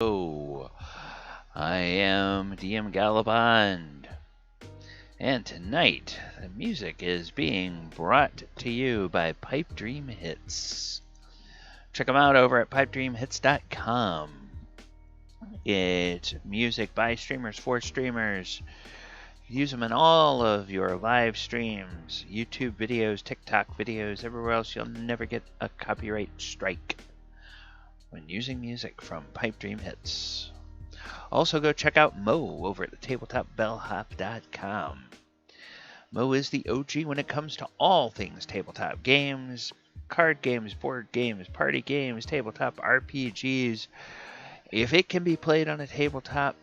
Hello, I am DM Galabond, and tonight the music is being brought to you by Pipe Dream Hits. Check them out over at pipedreamhits.com. It's music by streamers for streamers. Use them in all of your live streams, YouTube videos, TikTok videos, everywhere else. You'll never get a copyright strike when using music from Pipe Dream Hits. Also, go check out Mo over at the tabletopbellhop.com. Mo is the OG when it comes to all things tabletop games, card games, board games, party games, tabletop RPGs. If it can be played on a tabletop,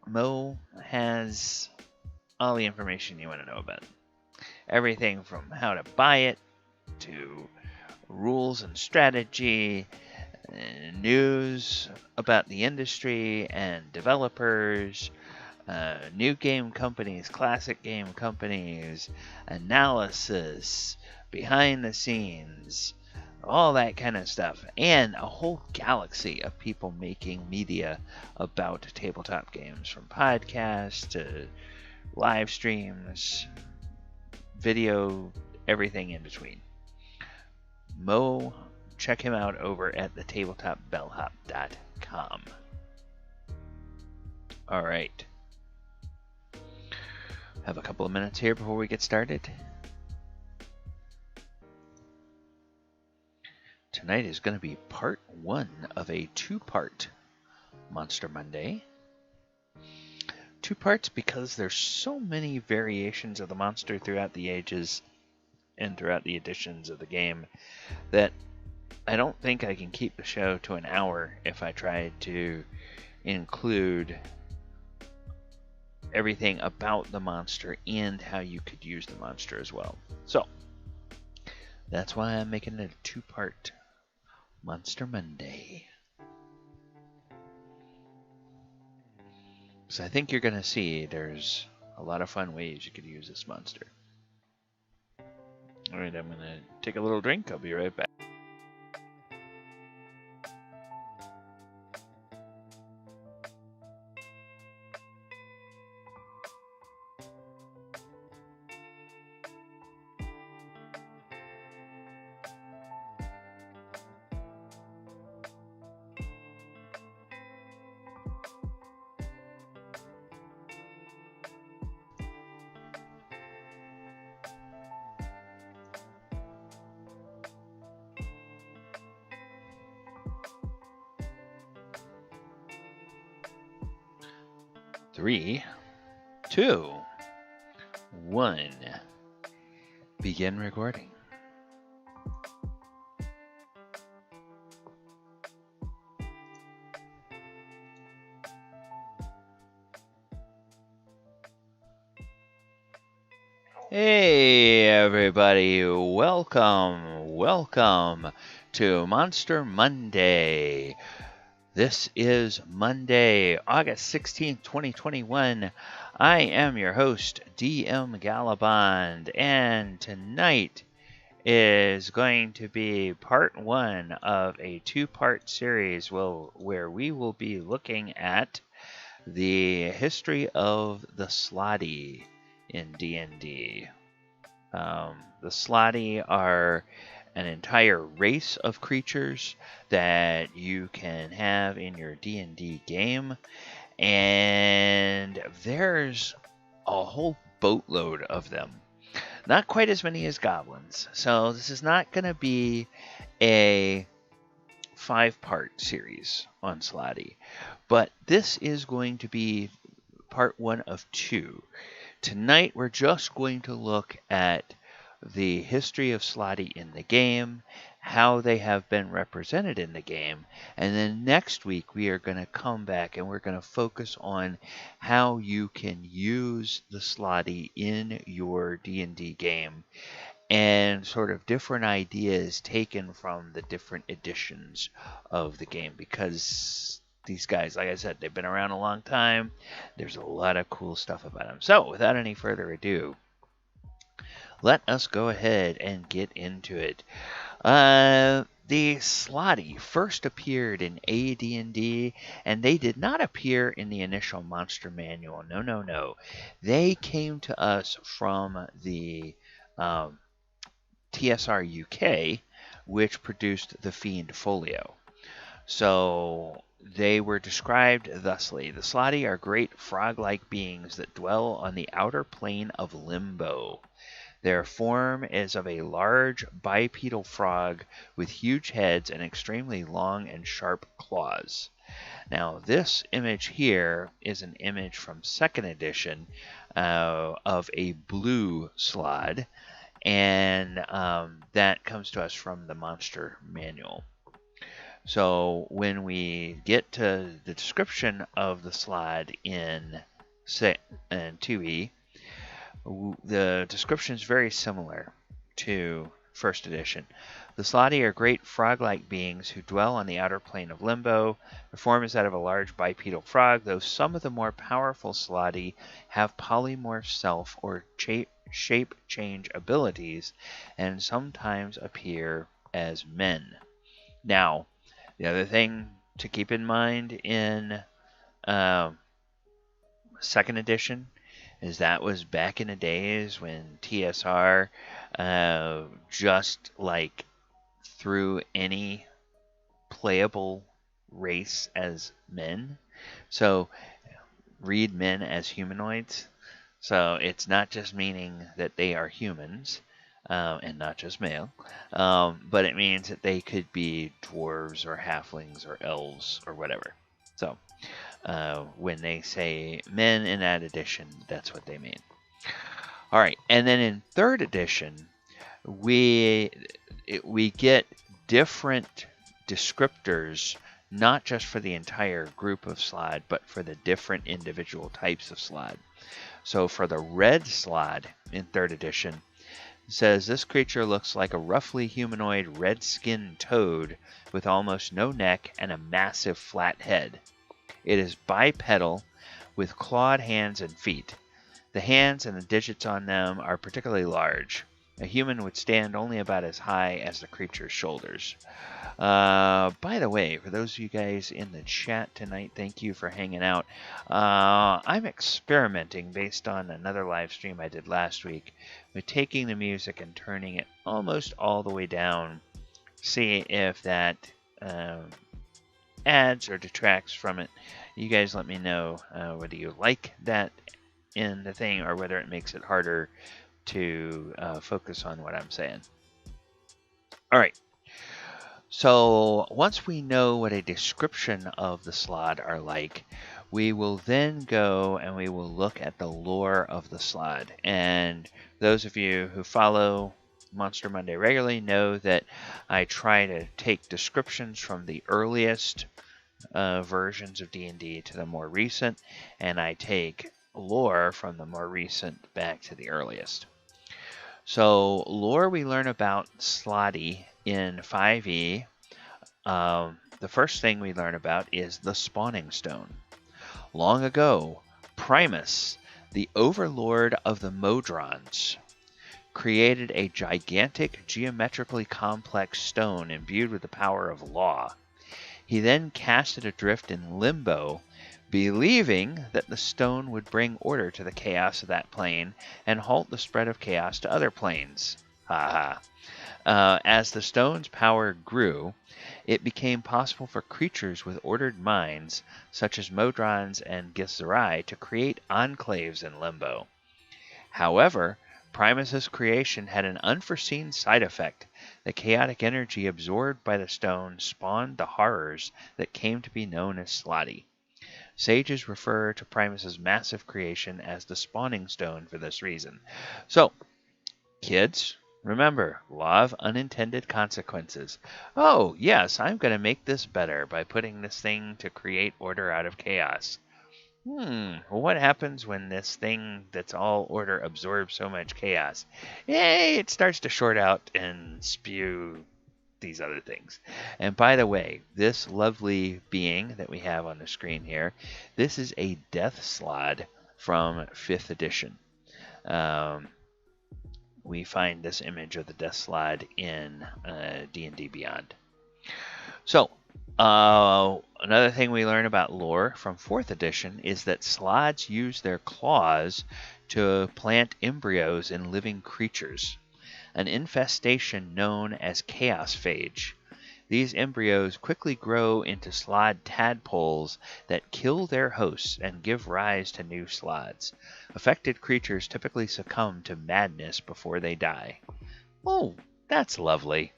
Mo has all the information you want to know about it. Everything from how to buy it to rules and strategy, news about the industry and developers, new game companies, classic game companies, analysis, behind the scenes, all that kind of stuff, and a whole galaxy of people making media about tabletop games, from podcasts to live streams, video, everything in between. Mo, check him out over at the tabletopbellhop.com. All right. Have a couple of minutes here before we get started. Tonight is going to be part one of a two-part Monster Monday. Two parts because there's so many variations of the monster throughout the ages and throughout the editions of the game that I don't think I can keep the show to an hour if I tried to include everything about the monster and how you could use the monster as well. So, that's why I'm making it a two-part Monster Monday. So I think you're going to see there's a lot of fun ways you could use this monster. Alright, I'm going to take a little drink. I'll be right back. Three, two, one. Begin recording. Hey everybody, welcome to Monster Monday. This is Monday, August 16th, 2021. I am your host, DM Galabond, and tonight is going to be part one of a two-part series where we will be looking at the history of the Slaadi in D&D. The Slaadi are an entire race of creatures that you can have in your D&D game, and there's a whole boatload of them. Not quite as many as goblins, so this is not going to be a 5-part series on Slaadi, but this is going to be part one of 2. Tonight we're just going to look at the history of Slaadi in the game, how they have been represented in the game, and then next week we are going to come back and we're going to focus on how you can use the Slaadi in your D&D game and sort of different ideas taken from the different editions of the game, because these guys, like I said, they've been around a long time. There's a lot of cool stuff about them. So without any further ado, let us go ahead and get into it. The Slaadi first appeared in AD&D, and they did not appear in the initial monster manual. No, no, no. They came to us from the TSR UK, which produced the Fiend Folio. So they were described thusly. The Slaadi are great frog-like beings that dwell on the outer plane of limbo. Their form is of a large bipedal frog with huge heads and extremely long and sharp claws. Now, this image here is an image from 2nd edition of a Blue Slaad, and that comes to us from the Monster Manual. So when we get to the description of the Slaad in 2e, the description is very similar to 1st edition. The Slaadi are great frog-like beings who dwell on the outer plane of limbo. The form is that of a large bipedal frog, though some of the more powerful Slaadi have polymorph self or shape change abilities and sometimes appear as men. Now, the other thing to keep in mind in 2nd edition is that was back in the days when TSR just like threw any playable race as men. So read men as humanoids. So it's not just meaning that they are humans and not just male, but it means that they could be dwarves or halflings or elves or whatever. So when they say men in that edition, that's what they mean. All right, and then in 3rd edition, we get different descriptors, not just for the entire group of Slaad, but for the different individual types of Slaad. So for the Red Slaad in 3rd edition, it says this creature looks like a roughly humanoid red-skinned toad with almost no neck and a massive flat head. It is bipedal with clawed hands and feet. The hands and the digits on them are particularly large. A human would stand only about as high as the creature's shoulders. By the way, for those of you guys in the chat tonight, thank you for hanging out. I'm experimenting based on another live stream I did last week with taking the music and turning it almost all the way down. See if that adds or detracts from it. You guys let me know whether you like that in the thing or whether it makes it harder to focus on what I'm saying. All right. So once we know what a description of the Slaad are like, we will then go and we will look at the lore of the Slaad. And those of you who follow Monster Monday regularly know that I try to take descriptions from the earliest versions of D&D to the more recent, and I take lore from the more recent back to the earliest. So lore we learn about Slaadi in 5e. The first thing we learn about is the spawning stone. Long ago, Primus, the overlord of the Modrons, created a gigantic, geometrically complex stone imbued with the power of law. He then cast it adrift in limbo, believing that the stone would bring order to the chaos of that plane and halt the spread of chaos to other planes. As the stone's power grew, it became possible for creatures with ordered minds, such as Modrons and Githzerai, to create enclaves in limbo. However, Primus's creation had an unforeseen side effect. The chaotic energy absorbed by the stone spawned the horrors that came to be known as Slaadi. Sages refer to Primus's massive creation as the spawning stone for this reason. So, kids, remember, law of unintended consequences. Oh, yes, I'm going to make this better by putting this thing to create order out of chaos. Well, what happens when this thing that's all order absorbs so much chaos? It starts to short out and spew these other things. And by the way, this lovely being that we have on the screen here, this is a Death Slaad from 5th edition. We find this image of the Death Slaad in D&D Beyond. So, another thing we learn about lore from 4th edition is that Slaads use their claws to plant embryos in living creatures, an infestation known as chaos phage. These embryos quickly grow into Slaad Tadpoles that kill their hosts and give rise to new Slaads. Affected creatures typically succumb to madness before they die. Oh, that's lovely.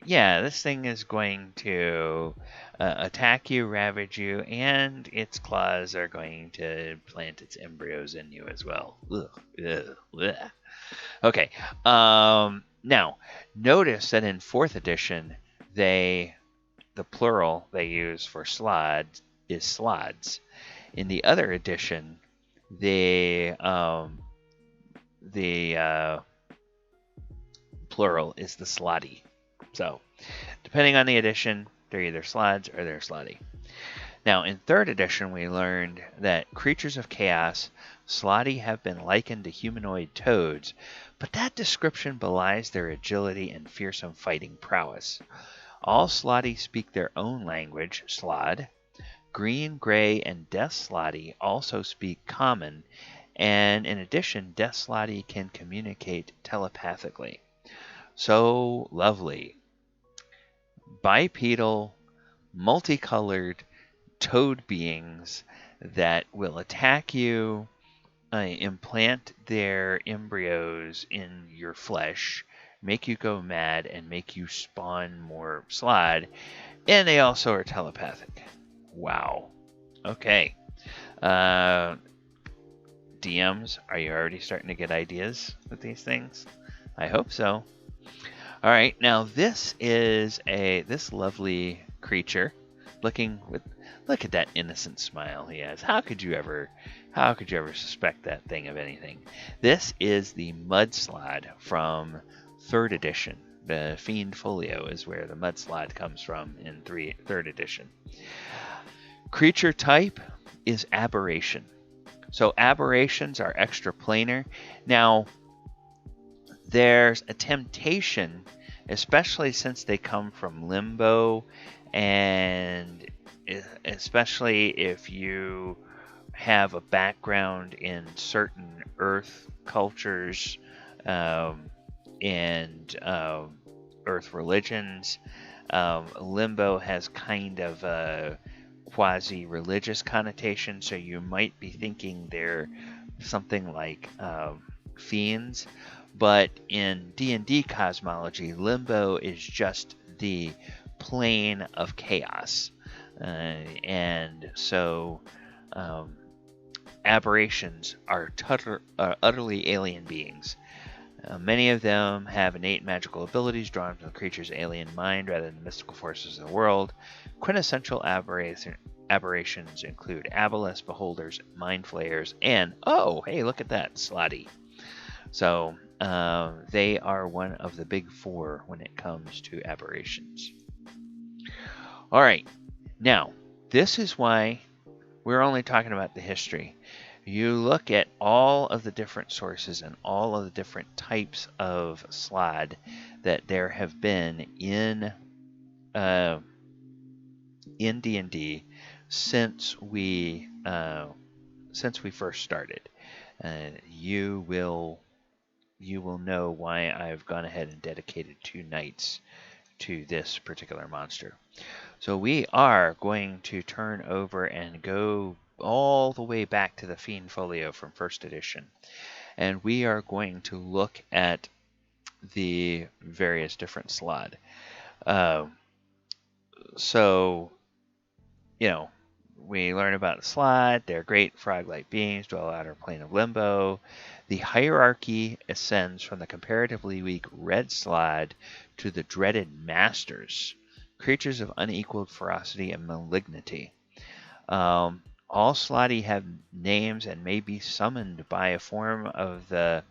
Yeah, this thing is going to attack you, ravage you, and its claws are going to plant its embryos in you as well. Ugh, ugh, ugh. Okay. Now, notice that in 4th edition, the plural they use for Slaad is Slaads. In the other edition, the plural is the Slaadi. So, depending on the edition, they're either Slaads or they're Slaadi. Now, in 3rd edition, we learned that creatures of chaos, Slaadi, have been likened to humanoid toads, but that description belies their agility and fearsome fighting prowess. All Slaadi speak their own language, Slaad. Green, Gray, and Death Slaadi also speak Common, and in addition, Death Slaadi can communicate telepathically. So lovely. Bipedal, multicolored toad beings that will attack you, implant their embryos in your flesh, make you go mad, and make you spawn more Slaad, and they also are telepathic. Wow. Okay. DMs, are you already starting to get ideas with these things? I hope so. All right, now this is this lovely creature, look at that innocent smile he has. How could you ever suspect that thing of anything? This is the Mud Slaad from 3rd edition. The Fiend Folio is where the Mud Slaad comes from in 3rd edition. Creature type is aberration. So aberrations are extraplanar. Now, there's a temptation, especially since they come from limbo, and especially if you have a background in certain earth cultures and earth religions. Limbo has kind of a quasi-religious connotation, so you might be thinking they're something like fiends. But in D&D cosmology, limbo is just the plane of chaos. And so aberrations are utterly alien beings. Many of them have innate magical abilities drawn from the creature's alien mind rather than the mystical forces of the world. Quintessential aberrations include aboleths, beholders, mind flayers, and, oh, hey, look at that, Slaadi. So they are one of the big 4 when it comes to aberrations. All right, now, this is why we're only talking about the history. You look at all of the different sources and all of the different types of Slaad that there have been in D&D since we first started. You will know why I've gone ahead and dedicated 2 nights to this particular monster. So we are going to turn over and go all the way back to the Fiend Folio from 1st edition. And we are going to look at the various different Slaad. So, you know, we learn about the Slaad. They're great frog-like beings, dwell outer plane of limbo. The hierarchy ascends from the comparatively weak Red Slaad to the dreaded Masters, creatures of unequaled ferocity and malignity. All Slaadi have names and may be summoned by a form of the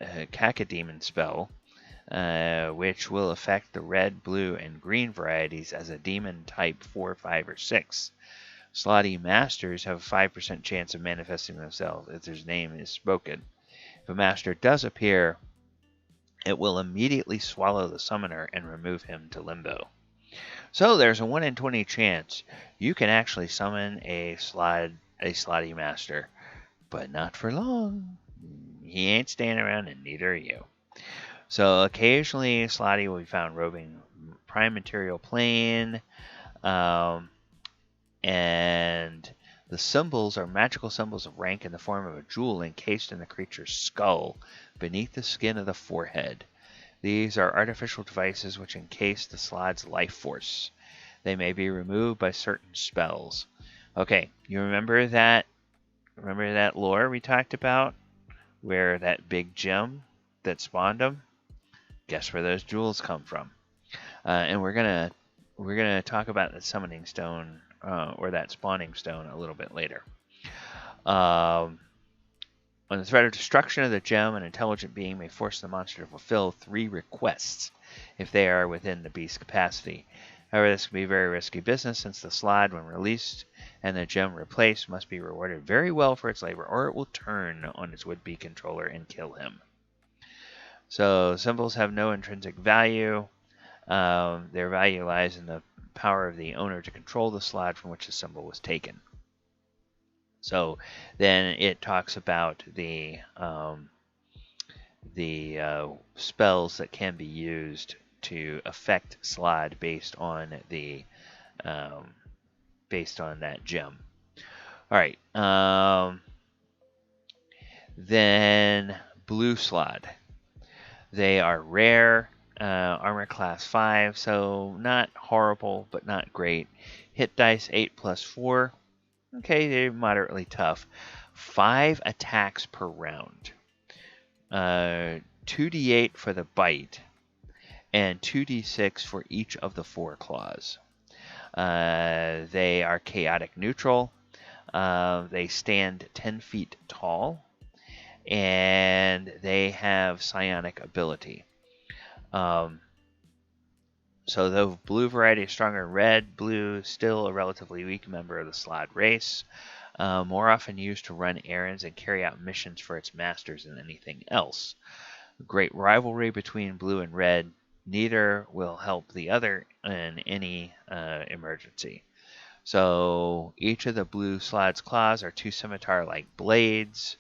Cacodemon spell, which will affect the red, blue, and green varieties as a demon type 4, 5, or 6. Slaadi Masters have a 5% chance of manifesting themselves if their name is spoken. If a Master does appear, it will immediately swallow the summoner and remove him to limbo. So there's a 1 in 20 chance you can actually summon a Slaadi Master, but not for long. He ain't staying around, and neither are you. So occasionally Slaadi will be found roving Prime Material Plane, and the symbols are magical symbols of rank in the form of a jewel encased in the creature's skull beneath the skin of the forehead. These are artificial devices which encase the Slaad's life force. They may be removed by certain spells. Okay, you remember that lore we talked about, where that big gem that spawned them? Guess where those jewels come from? And we're gonna talk about the summoning stone or that spawning stone a little bit later. On the threat of destruction of the gem, an intelligent being may force the monster to fulfill 3 requests if they are within the beast's capacity. However, this can be very risky business since the Slaad, when released and the gem replaced, must be rewarded very well for its labor, or it will turn on its would-be controller and kill him. So symbols have no intrinsic value. Their value lies in the power of the owner to control the Slaad from which the symbol was taken. So then it talks about the spells that can be used to affect Slaad based on that gem. All right. Then Blue Slaad. They are rare, armor class 5, so not horrible, but not great. Hit dice 8 plus 4. Okay, they're moderately tough. 5 attacks per round. 2d8 for the bite, and 2d6 for each of the 4 claws. They are chaotic neutral. They stand 10 feet tall, and they have psionic ability. So though blue variety is stronger than red, blue is still a relatively weak member of the Slaad race, more often used to run errands and carry out missions for its masters than anything else. Great rivalry between blue and red. Neither will help the other in any emergency. So each of the blue Slaad's claws are 2 scimitar-like blades,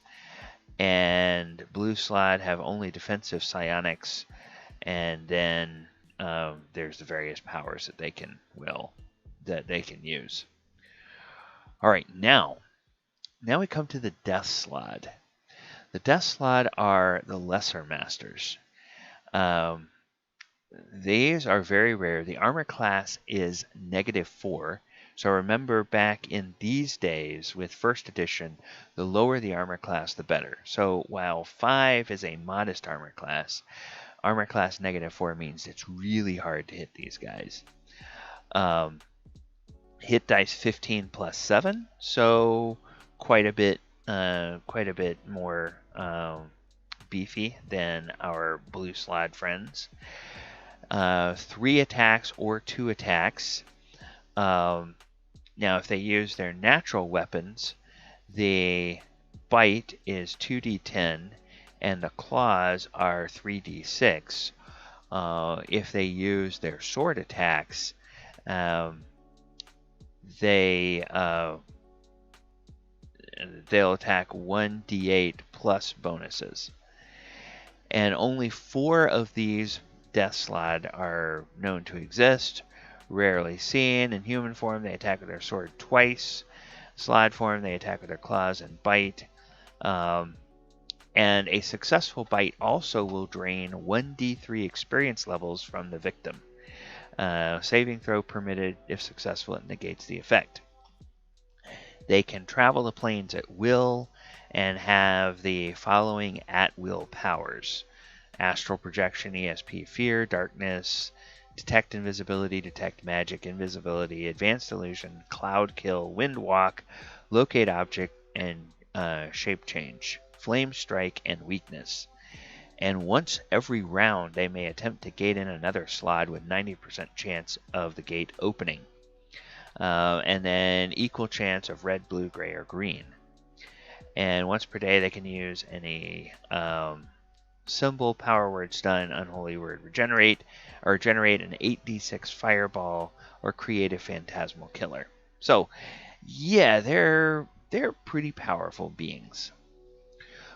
and Blue Slaad have only defensive psionics, and then there's the various powers that they can use. All right, now we come to the Death Slaad. The Death Slaad are the lesser masters. These are very rare. The armor class is -4. So remember, back in these days with first edition, the lower the armor class, the better. So while 5 is a modest armor class -4 means it's really hard to hit these guys. Hit dice 15 plus 7, so quite a bit more beefy than our Blue Slaad friends. 3 attacks or 2 attacks. Now, if they use their natural weapons, the bite is 2d10 and the claws are 3d6. If they use their sword attacks, they'll attack 1d8 plus bonuses. And only 4 of these Death Slaad are known to exist. Rarely seen. In human form, they attack with their sword twice. Slaad form, they attack with their claws and bite. And a successful bite also will drain 1d3 experience levels from the victim. Saving throw permitted. If successful, it negates the effect. They can travel the planes at will and have the following at-will powers: astral projection, ESP fear, darkness, detect invisibility, detect magic, invisibility, advanced illusion, cloud kill, wind walk, locate object, and shape change, flame strike, and weakness. And once every round, they may attempt to gate in another Slaad with 90% chance of the gate opening. And then equal chance of red, blue, gray, or green. And once per day, they can use any symbol, power word, stun, unholy word, regenerate, or generate an 8d6 fireball, or create a phantasmal killer. So, yeah, they're pretty powerful beings.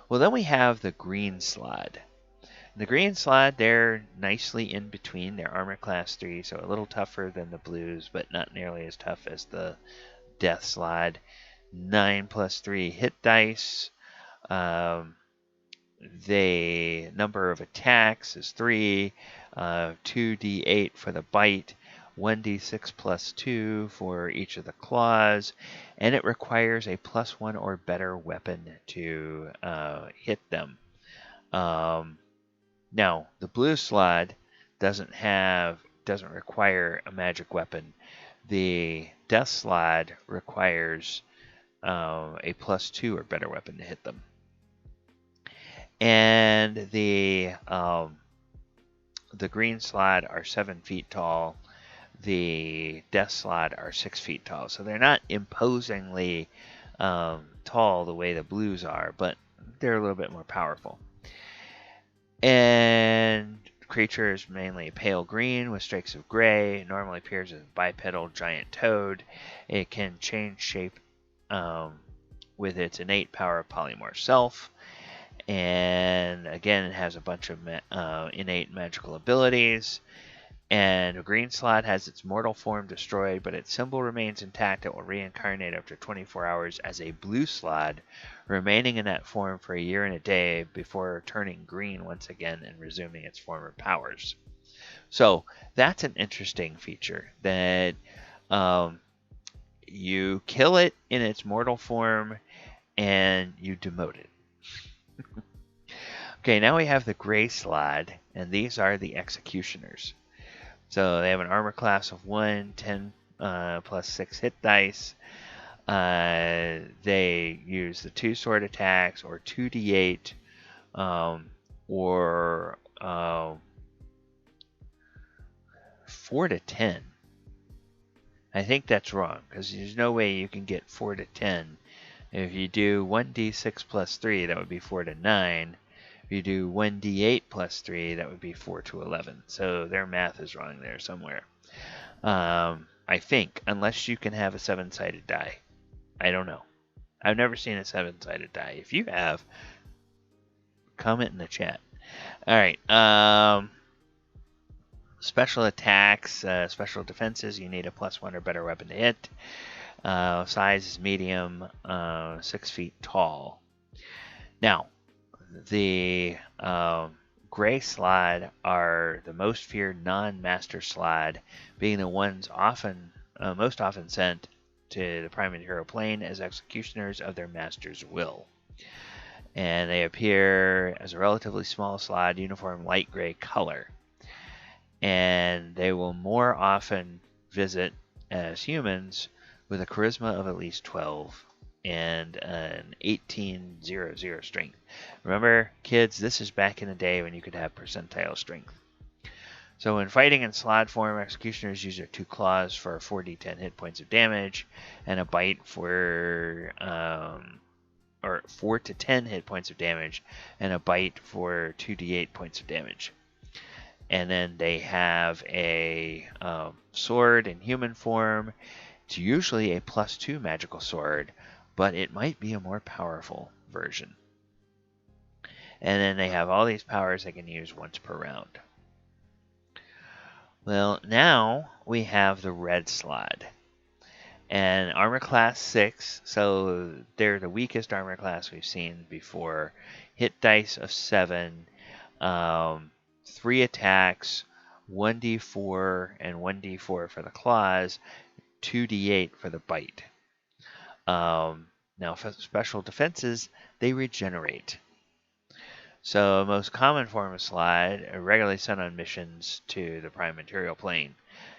Well, then we have the Green Slaad. The Green Slaad, they're nicely in between. They're armor class 3, so a little tougher than the blues, but not nearly as tough as the Death Slaad. 9+3 hit dice. The number of attacks is 3. 2d8 for the bite. 1d6 plus 2 for each of the claws, and it requires a +1 or better weapon to hit them. Now, the Blue Slaad doesn't require a magic weapon. The Death Slaad requires a +2 or better weapon to hit them. And the Green Slaad are 7 feet tall. The Death Slaad are 6 feet tall. So they're not imposingly tall the way the blues are, but they're a little bit more powerful. And the creature is mainly pale green with streaks of gray. It normally appears as a bipedal giant toad. It can change shape with its innate power of polymorph self. And again, it has a bunch of innate magical abilities. And a Green Slaad has its mortal form destroyed, but its symbol remains intact. It will reincarnate after 24 hours as a Blue Slaad, remaining in that form for a year and a day before turning green once again and resuming its former powers. So that's an interesting feature, that you kill it in its mortal form and you demote it. Okay, now we have the Gray Slaad, and these are the Executioners. So they have an armor class of 1, 10 plus 6 hit dice. They use the 2 sword attacks, or 2d8, or 4 to 10. I think that's wrong, because there's no way you can get 4 to 10. If you do 1d6 plus 3, that would be 4 to 9. If you do 1d8 plus 3, that would be 4 to 11. So their math is wrong there somewhere. I think, unless you can have a 7-sided die. I don't know. I've never seen a 7-sided die. If you have, comment in the chat. Alright. Special attacks, special defenses, you need a +1 or better weapon to hit. Size is medium, 6 feet tall. Now, the Gray Slaad are the most feared non-master Slaad, being the ones most often sent to the Prime Material Plane as executioners of their master's will. And they appear as a relatively small Slaad, uniform light gray color. And they will more often visit as humans with a charisma of at least 12 and an 1800 strength. Remember, kids, this is back in the day when you could have percentile strength. So when fighting in Slaad form, executioners use their 2 claws for 4d10 hit points of damage, and a bite for 4 to 10 hit points of damage, and a bite for 2d8 points of damage. And then they have a sword in human form. It's usually a +2 magical sword, but it might be a more powerful version. And then they have all these powers they can use once per round. Well, now we have the Red Slaad. And armor class 6, so they're the weakest armor class we've seen before. Hit dice of 7, 3 attacks, 1d4 and 1d4 for the claws, 2d8 for the bite. Now, for special defenses, they regenerate. So, the most common form of Slaad are regularly sent on missions to the Prime Material Plane,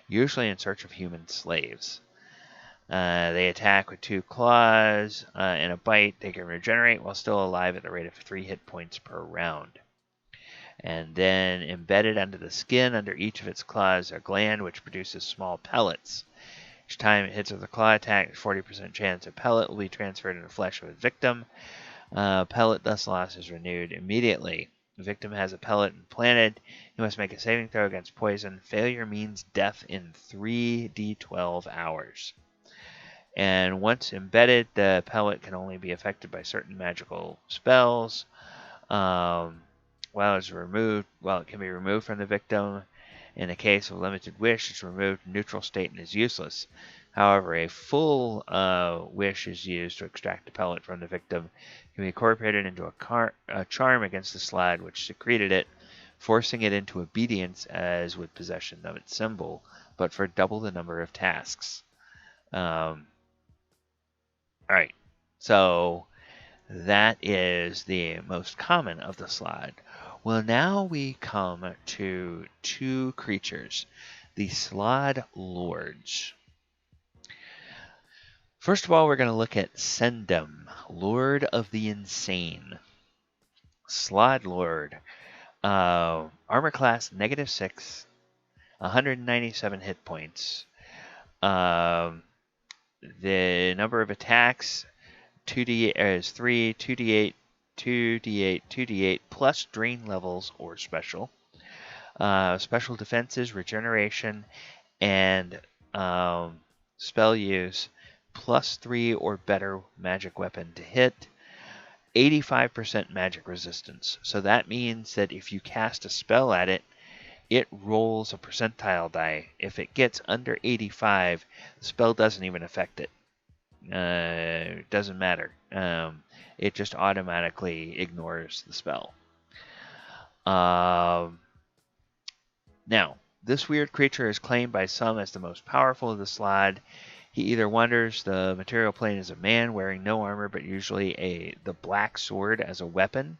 usually in search of human slaves. They attack with 2 claws and a bite. They can regenerate while still alive at the rate of 3 hit points per round. And then embedded under the skin, under each of its claws, a gland which produces small pellets. Each time it hits with a claw attack, there's 40% chance a pellet will be transferred into the flesh of its victim. Pellet thus loss is renewed immediately. The victim has a pellet implanted. He must make a saving throw against poison. Failure means death in 3d12 hours. And once embedded, the pellet can only be affected by certain magical spells. While it can be removed from the victim. In the case of limited wish, it's removed in neutral state and is useless. However, a full wish is used to extract the pellet from the victim. It can be incorporated into a charm against the Slaad which secreted it, forcing it into obedience as with possession of its symbol, but for double the number of tasks. Alright, so that is the most common of the Slaad. Well, now we come to two creatures, the Slaad Lords. First of all, we're going to look at Ssendam, Lord of the Insane. Slaad Lord. Armor class -6, 197 hit points. The number of attacks 2d is 3, 2d8, 2d8, 2d8 plus drain levels or special. Special defenses, regeneration, and spell use +3 or better magic weapon to hit. 85% magic resistance. So that means that if you cast a spell at it, it rolls a percentile die. If it gets under 85, the spell doesn't even affect it. It doesn't matter. It just automatically ignores the spell. Now, this weird creature is claimed by some as the most powerful of the Slaad. He either wanders the material plane as a man wearing no armor, but usually the black sword as a weapon.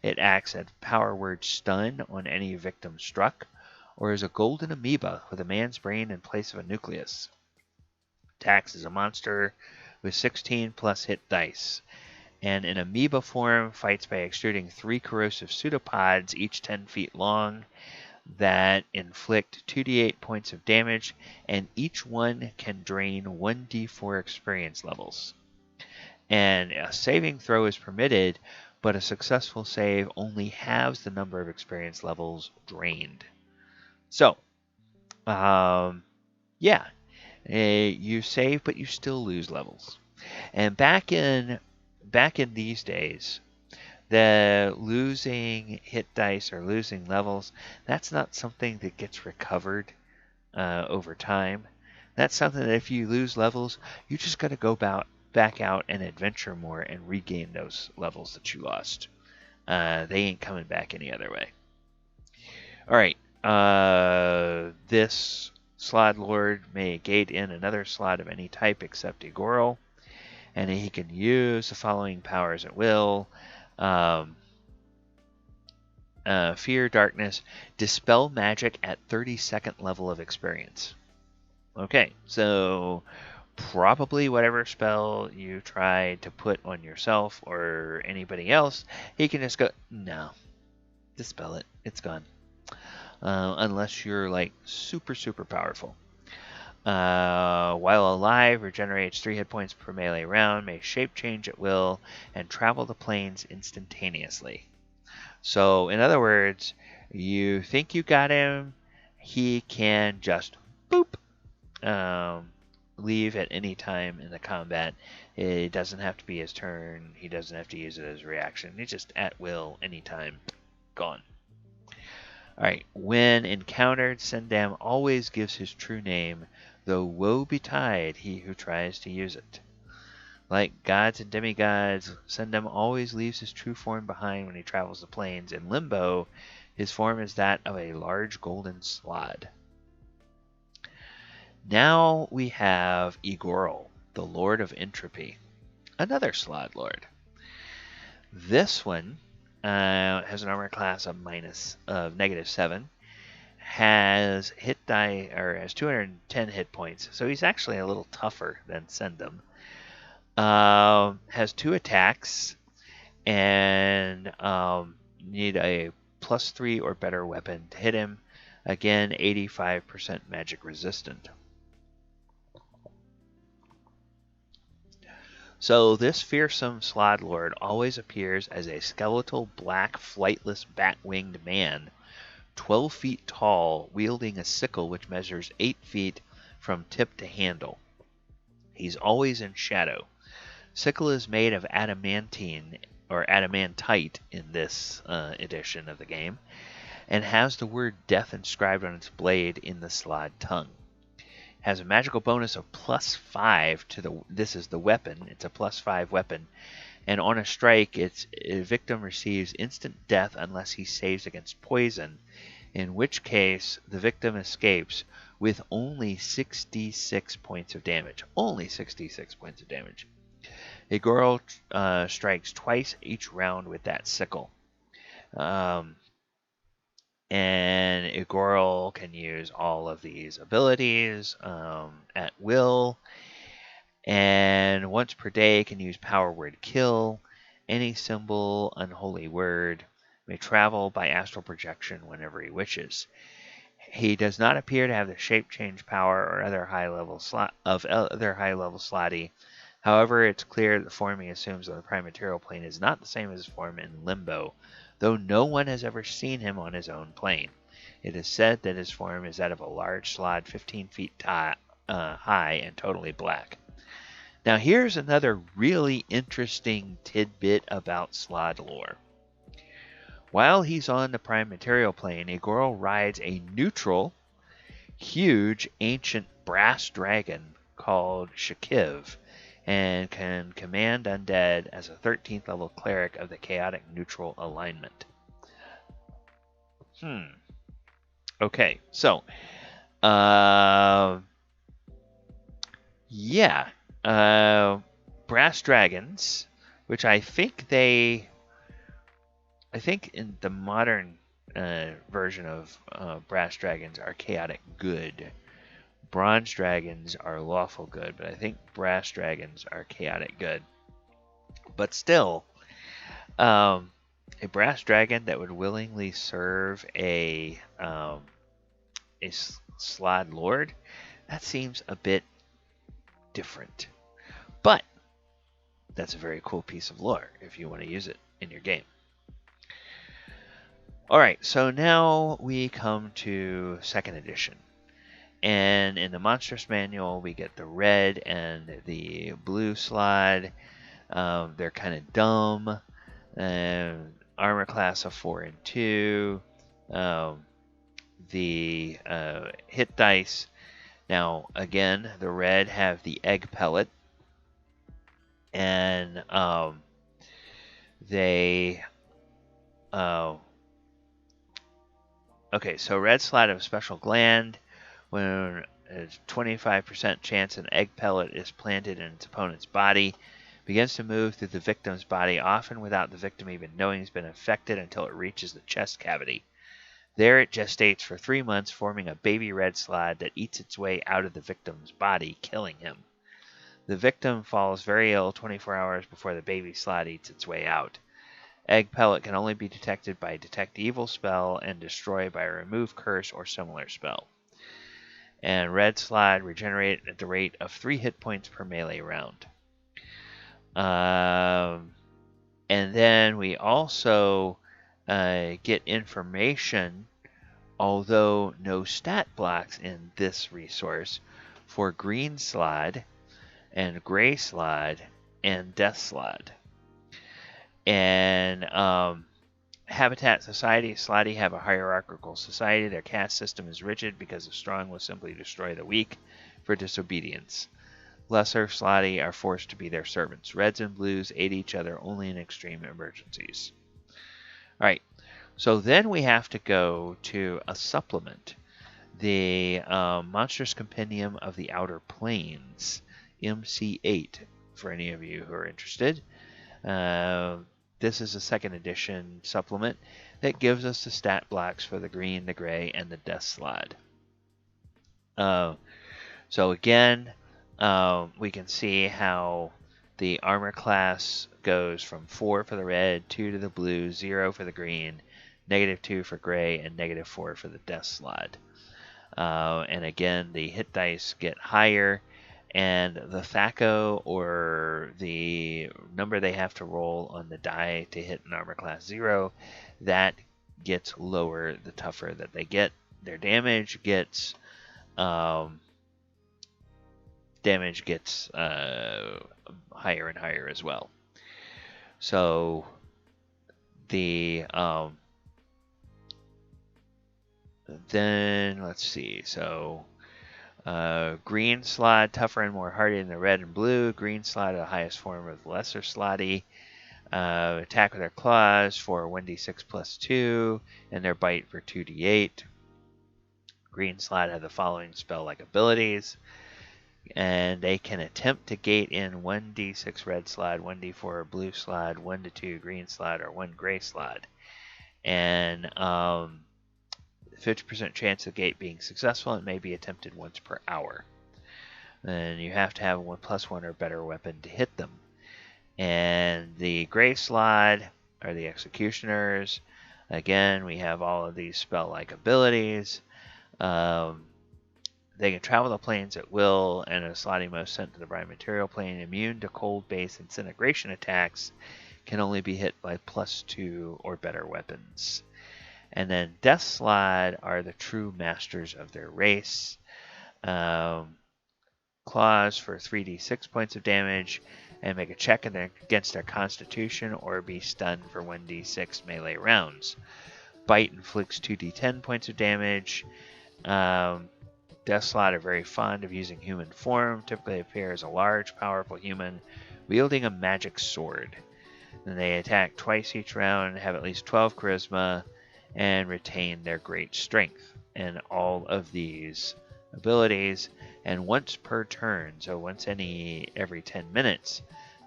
It acts as power word stun on any victim struck, or as a golden amoeba with a man's brain in place of a nucleus. Attacks as a monster with 16 plus hit dice, and in amoeba form fights by extruding 3 corrosive pseudopods, each 10 feet long, that inflict 2d8 points of damage, and each one can drain 1d4 experience levels. And a saving throw is permitted, but a successful save only halves the number of experience levels drained. So, you save, but you still lose levels. And back in these days, the losing hit dice or losing levels, that's not something that gets recovered over time. That's something that if you lose levels, you just got to go back out and adventure more and regain those levels that you lost. They ain't coming back any other way. Alright, this Slaad Lord may gate in another Slaad of any type except Ygorl, and he can use the following powers at will. Fear, darkness, dispel magic at 32nd level of experience. Okay, so probably whatever spell you try to put on yourself or anybody else, he can just go, no, dispel it, it's gone. Unless you're like super, super powerful. While alive, regenerates 3 hit points per melee round, may shape change at will, and travel the planes instantaneously. So, in other words, you think you got him, he can just boop, leave at any time in the combat. It doesn't have to be his turn. He doesn't have to use it as a reaction. He's just at will, anytime, gone. Alright, when encountered, Ssendam always gives his true name, though woe betide he who tries to use it. Like gods and demigods, Ssendam always leaves his true form behind when he travels the plains. In Limbo, his form is that of a large golden Slaad. Now we have Ygorl, the Lord of Entropy, another Slaad Lord. This one has an armor class of -7, has hit die or has 210 hit points, so he's actually a little tougher than Ssendam. Has 2 attacks and need a +3 or better weapon to hit him. Again, 85% magic resistant. So this fearsome Slaad Lord always appears as a skeletal, black, flightless, bat-winged man, 12 feet tall, wielding a sickle which measures 8 feet from tip to handle. He's always in shadow. Sickle is made of adamantine, or adamantite in this edition of the game, and has the word death inscribed on its blade in the Slaad tongue. Has a magical bonus of +5 to the. This is the weapon. It's a +5 weapon, and on a strike, a victim receives instant death unless he saves against poison, in which case the victim escapes with only 66 points of damage. Only 66 points of damage. Ygorl strikes twice each round with that sickle. And Ygorl can use all of these abilities at will. And once per day can use power word kill, any symbol, unholy word, may travel by astral projection whenever he wishes. He does not appear to have the shape change power or other high level Slaadi. However, it's clear that the form he assumes on the prime material plane is not the same as his form in Limbo, though no one has ever seen him on his own plane. It is said that his form is that of a large Slaad 15 feet high and totally black. Now here's another really interesting tidbit about Slaad lore. While he's on the prime material plane, Ygorl rides a neutral, huge, ancient brass dragon called Shakiv, and can command undead as a 13th level cleric of the chaotic neutral alignment. Okay, so brass dragons, which I think in the modern version of brass dragons are chaotic good. Bronze dragons are lawful good, but I think brass dragons are chaotic good. But still, a brass dragon that would willingly serve a Slaad Lord, that seems a bit different. But that's a very cool piece of lore if you want to use it in your game. Alright, so now we come to 2nd edition. And in the Monstrous Manual, we get the red and the blue Slaad. They're kind of dumb. Armor class of 4 and 2. The hit dice. Now, again, the red have the egg pellet. And okay, so red Slaad have a special gland. When a 25% chance an egg pellet is planted in its opponent's body, begins to move through the victim's body, often without the victim even knowing he's been affected, until it reaches the chest cavity. There it gestates for 3 months, forming a baby red Slaad that eats its way out of the victim's body, killing him. The victim falls very ill 24 hours before the baby Slaad eats its way out. Egg pellet can only be detected by Detect Evil spell and destroy by a Remove Curse or similar spell. And red Slaad regenerate at the rate of 3 hit points per melee round. And then we also get information, although no stat blocks in this resource, for green Slaad and gray Slaad and death Slaad. And Habitat Society, Slaadi have a hierarchical society. Their caste system is rigid because the strong will simply destroy the weak for disobedience. Lesser Slaadi are forced to be their servants. Reds and blues aid each other only in extreme emergencies. Alright, so then we have to go to a supplement. The Monstrous Compendium of the Outer Planes, MC8, for any of you who are interested. This is a 2nd edition supplement that gives us the stat blocks for the green, the gray, and the death Slaad. So again, we can see how the armor class goes from 4 for the red, 2 to the blue, 0 for the green, -2 for gray, and -4 for the death Slaad. And again, the hit dice get higher, and the THAC0 or the number they have to roll on the die to hit an armor class 0, that gets lower the tougher that they get. Their damage gets higher and higher as well. So the then let's see. So Green Slaad, tougher and more hardy than the red and blue. Green Slaad, the highest form of the lesser Slaadi. Attack with their claws for 1d6 plus 2, and their bite for 2d8. Green Slaad have the following spell-like abilities, and they can attempt to gate in 1d6 red Slaad, 1d4 blue Slaad, 1-2 green Slaad, or 1 gray Slaad. And 50% chance of gate being successful. It may be attempted once per hour. And you have to have a 1+1 or better weapon to hit them. And the gray Slaad are the executioners. Again, we have all of these spell-like abilities. They can travel the planes at will, and a Slaadi most sent to the bright material plane, immune to cold-based incineration attacks, can only be hit by +2 or better weapons. And then Death Slaad are the true masters of their race. Claws for 3d6 points of damage, and make a check against their constitution or be stunned for 1d6 melee rounds. Bite inflicts 2d10 points of damage. Death Slaad are very fond of using human form. Typically appear as a large, powerful human wielding a magic sword. And they attack twice each round, have at least 12 charisma, and retain their great strength. And all of these abilities, and once per turn, so once every 10 minutes,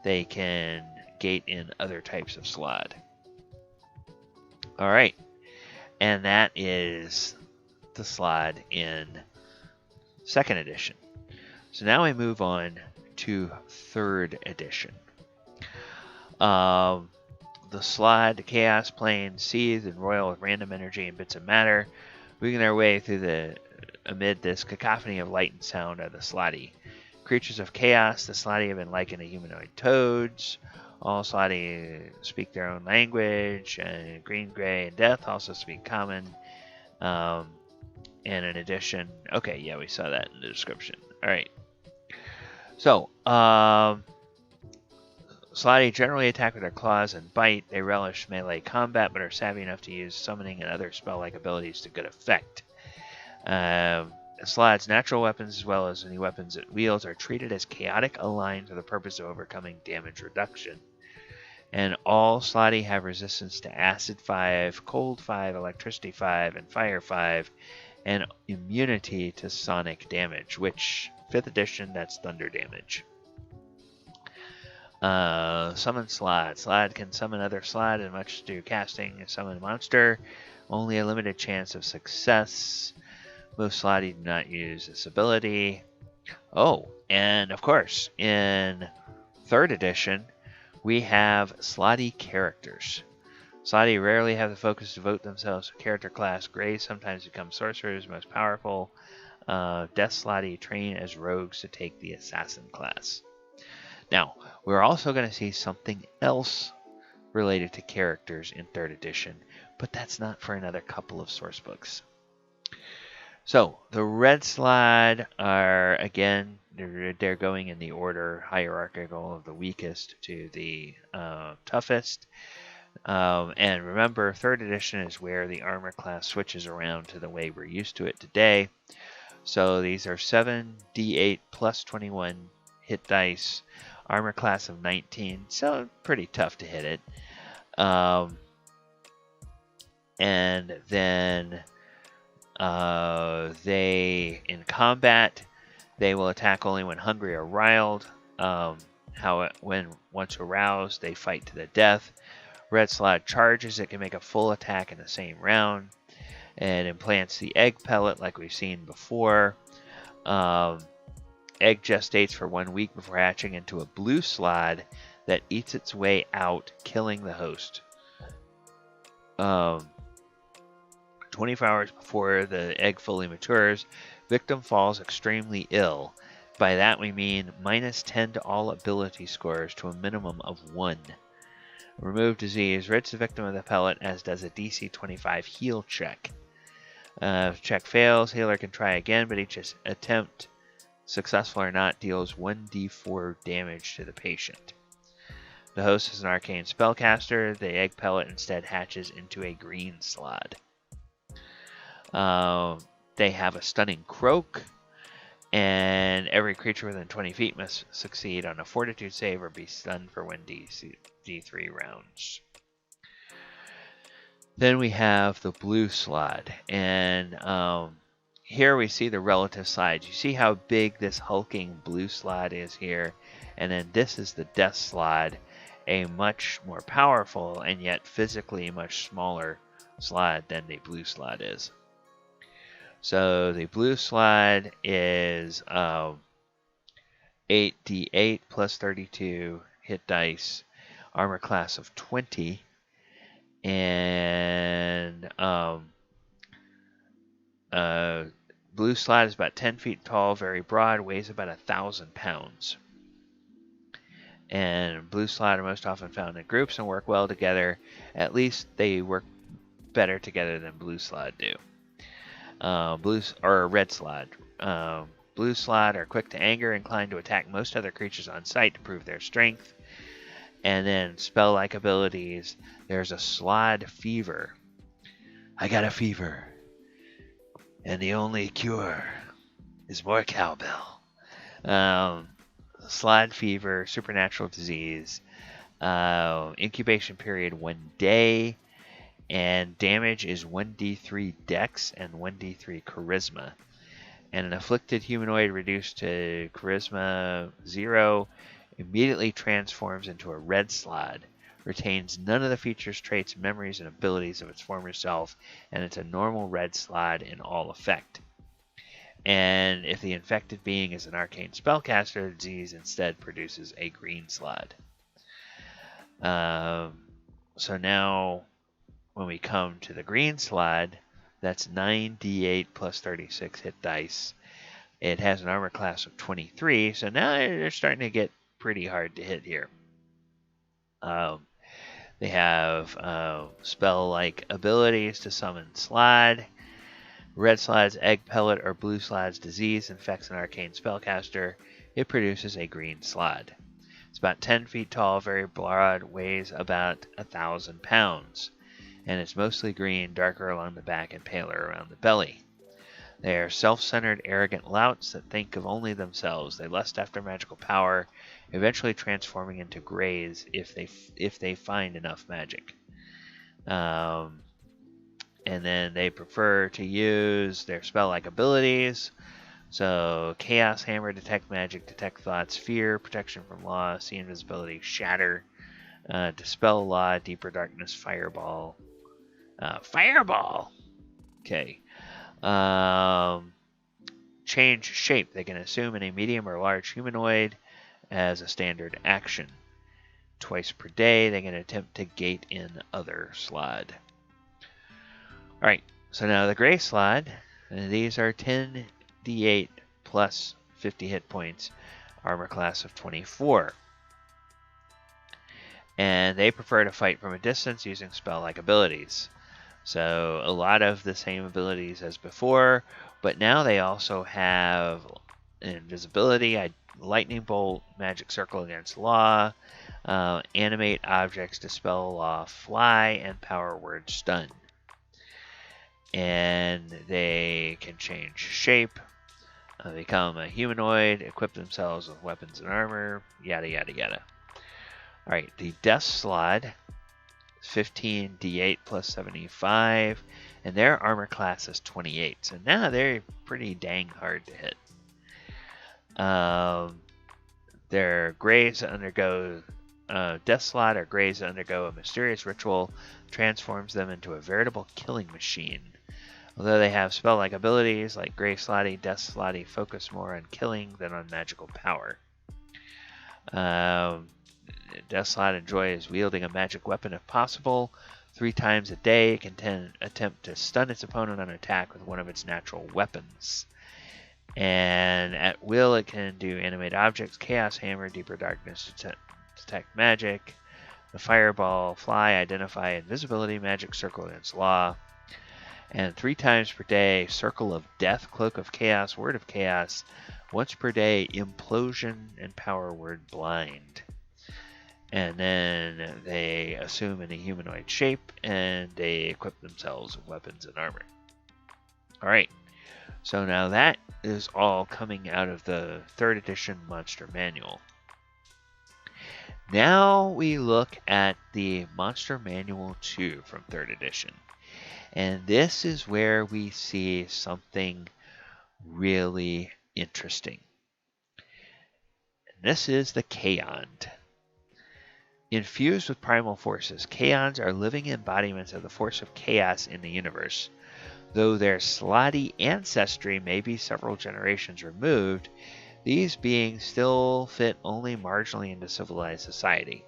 they can gate in other types of Slaad. Alright, and that is the Slaad in 2nd edition. So now we move on to 3rd edition. The Slaad Chaos Plane seethe and roil with random energy and bits of matter, moving their way through amid this cacophony of light and sound are the Slaadi. Creatures of chaos, the Slaadi have been likened to humanoid toads. All Slaadi speak their own language, and green, gray, and death also speak common. And in addition, okay, yeah, we saw that in the description. Alright. So, Slaadi generally attack with their claws and bite. They relish melee combat, but are savvy enough to use summoning and other spell-like abilities to good effect. Slaad's natural weapons, as well as any weapons it wields, are treated as chaotic aligned for the purpose of overcoming damage reduction. And all Slaadi have resistance to Acid 5, Cold 5, Electricity 5, and Fire 5, and immunity to sonic damage, which, 5th edition, that's thunder damage. Summon Slaad. Slaad can summon other Slaad, and much to casting summon monster. Only a limited chance of success. Most Slaadi do not use this ability. Oh, and of course, in 3rd edition, we have Slaadi characters. Slaadi rarely have the focus to devote themselves to character class. Greys sometimes become sorcerers, most powerful. Death Slaadi train as rogues to take the assassin class. Now, we're also going to see something else related to characters in 3rd edition, but that's not for another couple of source books. So, the Red Slaad are, again, they're going in the order hierarchical of the weakest to the toughest. And remember, 3rd edition is where the armor class switches around to the way we're used to it today. So these are 7d8 plus 21 hit dice, armor class of 19, so pretty tough to hit it. And then in combat, they will attack only when hungry or riled. When once aroused, they fight to the death. Red Slaad charges. It can make a full attack in the same round. And implants the egg pellet like we've seen before. Egg gestates for 1 week before hatching into a Blue Slaad that eats its way out, killing the host. 24 hours before the egg fully matures, victim falls extremely ill. By that we mean -10 to all ability scores to a minimum of 1. Remove disease, rids the victim of the pellet, as does a DC 25 heal check. If check fails, healer can try again, but each attempt, successful or not, deals 1d4 damage to the patient. The host is an arcane spellcaster. The egg pellet instead hatches into a green Slaad. They have a stunning croak, and every creature within 20 feet must succeed on a fortitude save or be stunned for 1d3 rounds. Then we have the Blue Slaad, and here we see the relative size. You see how big this hulking Blue Slaad is here, and then this is the Death Slaad, a much more powerful and yet physically much smaller Slaad than the Blue Slaad is. So the Blue Slaad is 8d8 plus 32 hit dice, armor class of 20, and Blue Slaad is about 10 feet tall, very broad, weighs about 1,000 pounds. And Blue Slaad are most often found in groups and work well together. At least they work better together than Blue Slaad do. Red Slaad. Blue Slaad are quick to anger, inclined to attack most other creatures on sight to prove their strength. And then spell-like abilities. There's a Slaad Fever. I got a fever, and the only cure is more cowbell. Slaad Fever, supernatural disease, incubation period 1 day, and damage is 1d3 dex and 1d3 charisma. And an afflicted humanoid reduced to charisma 0 immediately transforms into a red Slaad, retains none of the features, traits, memories, and abilities of its former self, and it's a normal red Slaad in all effect. And if the infected being is an arcane spellcaster, the disease instead produces a green Slaad. So now, when we come to the green Slaad, that's 9d8 plus 36 hit dice. It has an armor class of 23, so now they're starting to get pretty hard to hit here. They have spell-like abilities to summon Slaad. Red Slaad's egg pellet or Blue Slaad's disease infects an arcane spellcaster. It produces a green Slaad. It's about 10 feet tall, very broad, weighs about 1,000 pounds. And it's mostly green, darker along the back and paler around the belly. They are self-centered, arrogant louts that think of only themselves. They lust after magical power, eventually transforming into greys if they find enough magic. And then they prefer to use their spell-like abilities. So, Chaos Hammer, Detect Magic, Detect Thoughts, Fear, Protection from Law, See Invisibility, Shatter, Dispel Law, Deeper Darkness, Fireball. Fireball! Okay. Change shape. They can assume in a medium or large humanoid as a standard action. Twice per day, they can attempt to gate in other Slaad. Alright, so now the Gray Slaad. These are 10d8 plus 50 hit points, armor class of 24. And they prefer to fight from a distance using spell-like abilities. So a lot of the same abilities as before, but now they also have invisibility, lightning bolt, magic circle against law, animate objects, dispel law, fly, and power word stun. And they can change shape, become a humanoid, equip themselves with weapons and armor, yada yada yada. Alright, the Death Slaad, 15d8 plus 75, and their armor class is 28. So now they're pretty dang hard to hit. Their Greys undergo Death Slaad or Greys undergo a mysterious ritual, transforms them into a veritable killing machine. Although they have spell-like abilities like Grey Slaadi, Death Slaadi focus more on killing than on magical power. Death Slaad enjoys wielding a magic weapon if possible. 3 times a day, it can attempt to stun its opponent on attack with one of its natural weapons. And at will, it can do animate objects, chaos hammer, deeper darkness, detect magic, the fireball, fly, identify, invisibility, magic, circle, and its law. And 3 times per day, circle of death, cloak of chaos, word of chaos. Once per day, implosion, and power word blind. And then they assume any humanoid shape, and they equip themselves with weapons and armor. Alright, so now that is all coming out of the 3rd edition Monster Manual. Now we look at the Monster Manual 2 from 3rd edition. And this is where we see something really interesting. And this is the Chaond. Infused with primal forces, Chaonds are living embodiments of the force of chaos in the universe. Though their Slaadi ancestry may be several generations removed, these beings still fit only marginally into civilized society.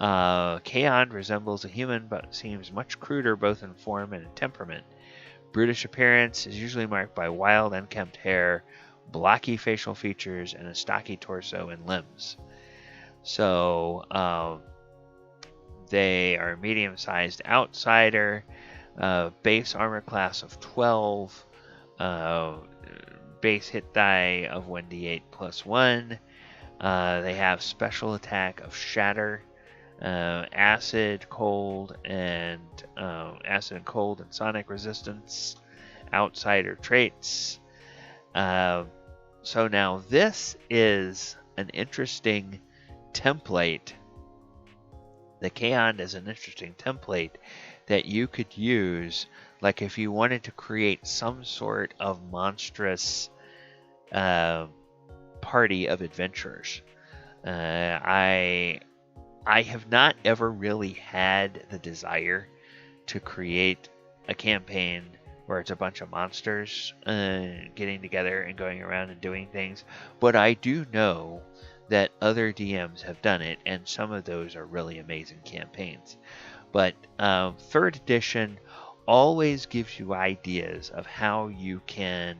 Chaond resembles a human but seems much cruder both in form and in temperament. Brutish appearance is usually marked by wild, unkempt hair, blocky facial features, and a stocky torso and limbs. So, they are medium-sized outsider, base armor class of 12, base hit die of 1d8 plus 1. They have special attack of shatter, acid, cold, and sonic resistance, outsider traits. So now this is an interesting template. The Chaond is an interesting template that you could use, like if you wanted to create some sort of monstrous party of adventurers. I have not ever really had the desire to create a campaign where it's a bunch of monsters getting together and going around and doing things, but I do know that other DMs have done it, and some of those are really amazing campaigns. But 3rd edition always gives you ideas of how you can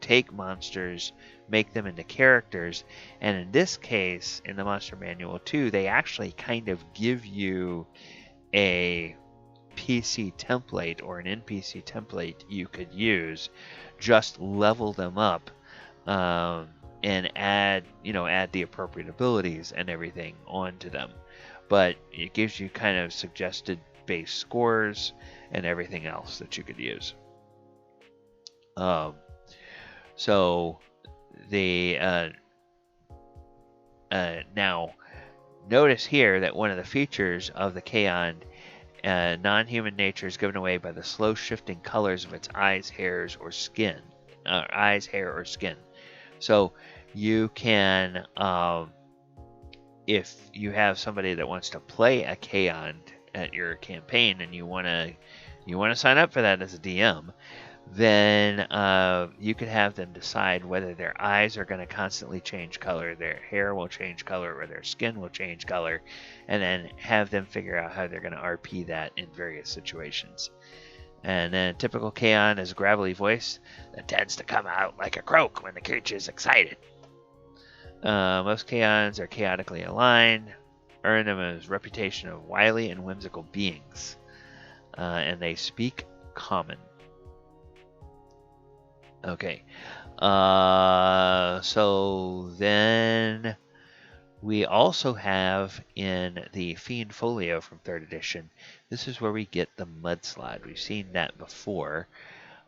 take monsters, make them into characters, and in this case, in the Monster Manual 2, they actually kind of give you a PC template or an NPC template you could use. Just level them up and add the appropriate abilities and everything onto them. But it gives you kind of suggested base scores and everything else that you could use. So the now notice here that one of the features of the Chaond, non-human nature is given away by the slow shifting colors of its eyes, hair, or skin. So you can, if you have somebody that wants to play a Chaond at your campaign and you want to sign up for that as a DM, then you could have them decide whether their eyes are going to constantly change color, their hair will change color, or their skin will change color, and then have them figure out how they're going to RP that in various situations. And then typical Chaond is a gravelly voice that tends to come out like a croak when the creature is excited. Most Chaonds are chaotically aligned, earn them a reputation of wily and whimsical beings, and they speak common. Okay, so then we also have in the Fiend Folio from 3rd edition, this is where we get the Mud Slaad. We've seen that before.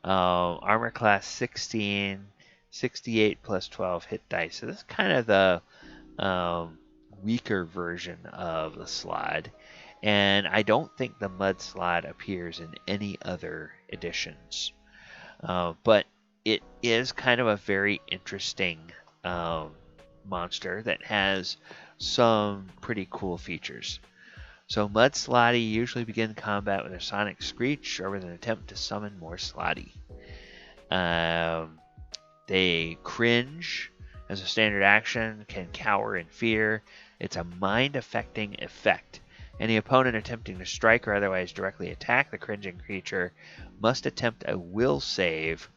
Armor class 16, 68 plus 12 hit dice. So this is kind of the weaker version of the Slaad. And I don't think the Mud Slaad appears in any other editions. But it is kind of a very interesting monster that has some pretty cool features. So Mud Slaadi usually begin combat with a sonic screech or with an attempt to summon more Slaadi. They cringe as a standard action, can cower in fear. It's a mind-affecting effect. Any opponent attempting to strike or otherwise directly attack the cringing creature must attempt a will save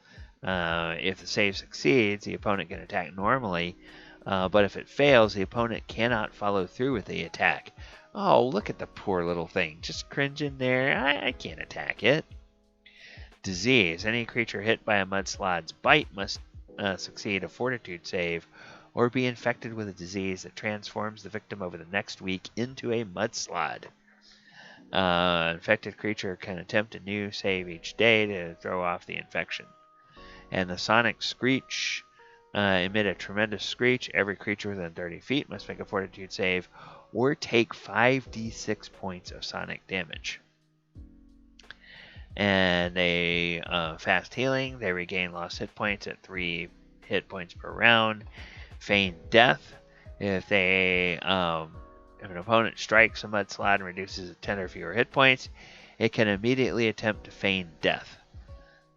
If the save succeeds, the opponent can attack normally, but if it fails, the opponent cannot follow through with the attack. Oh, look at the poor little thing, just cringing there. I can't attack it. Disease. Any creature hit by a Mudslaad's bite must succeed a Fortitude save or be infected with a disease that transforms the victim over the next week into a Mudslaad. Infected creature can attempt a new save each day to throw off the infection. And the Sonic Screech. Emit a tremendous screech. Every creature within 30 feet must make a Fortitude save or take 5d6 points of sonic damage. And they fast healing. They regain lost hit points at 3 hit points per round. Feign death. If an opponent strikes a Mudslaad and reduces 10 or fewer hit points, it can immediately attempt to feign death.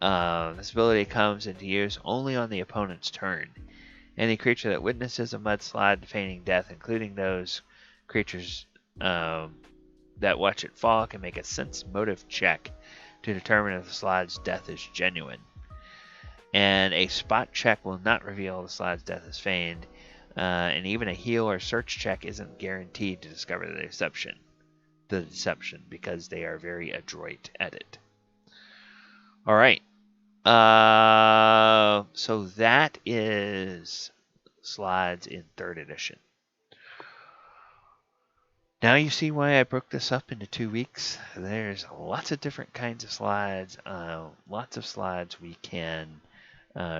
This ability comes into use only on the opponent's turn. Any creature that witnesses a Mudslaad feigning death, including those creatures that watch it fall, can make a sense motive check to determine if the Slaad's death is genuine. And a spot check will not reveal the Slaad's death is feigned, and even a heal or search check isn't guaranteed to discover the deception because they are very adroit at it. All right. So that is Slaads in 3rd edition. Now you see why I broke this up into 2 weeks. There's lots of different kinds of Slaads, lots of Slaads we can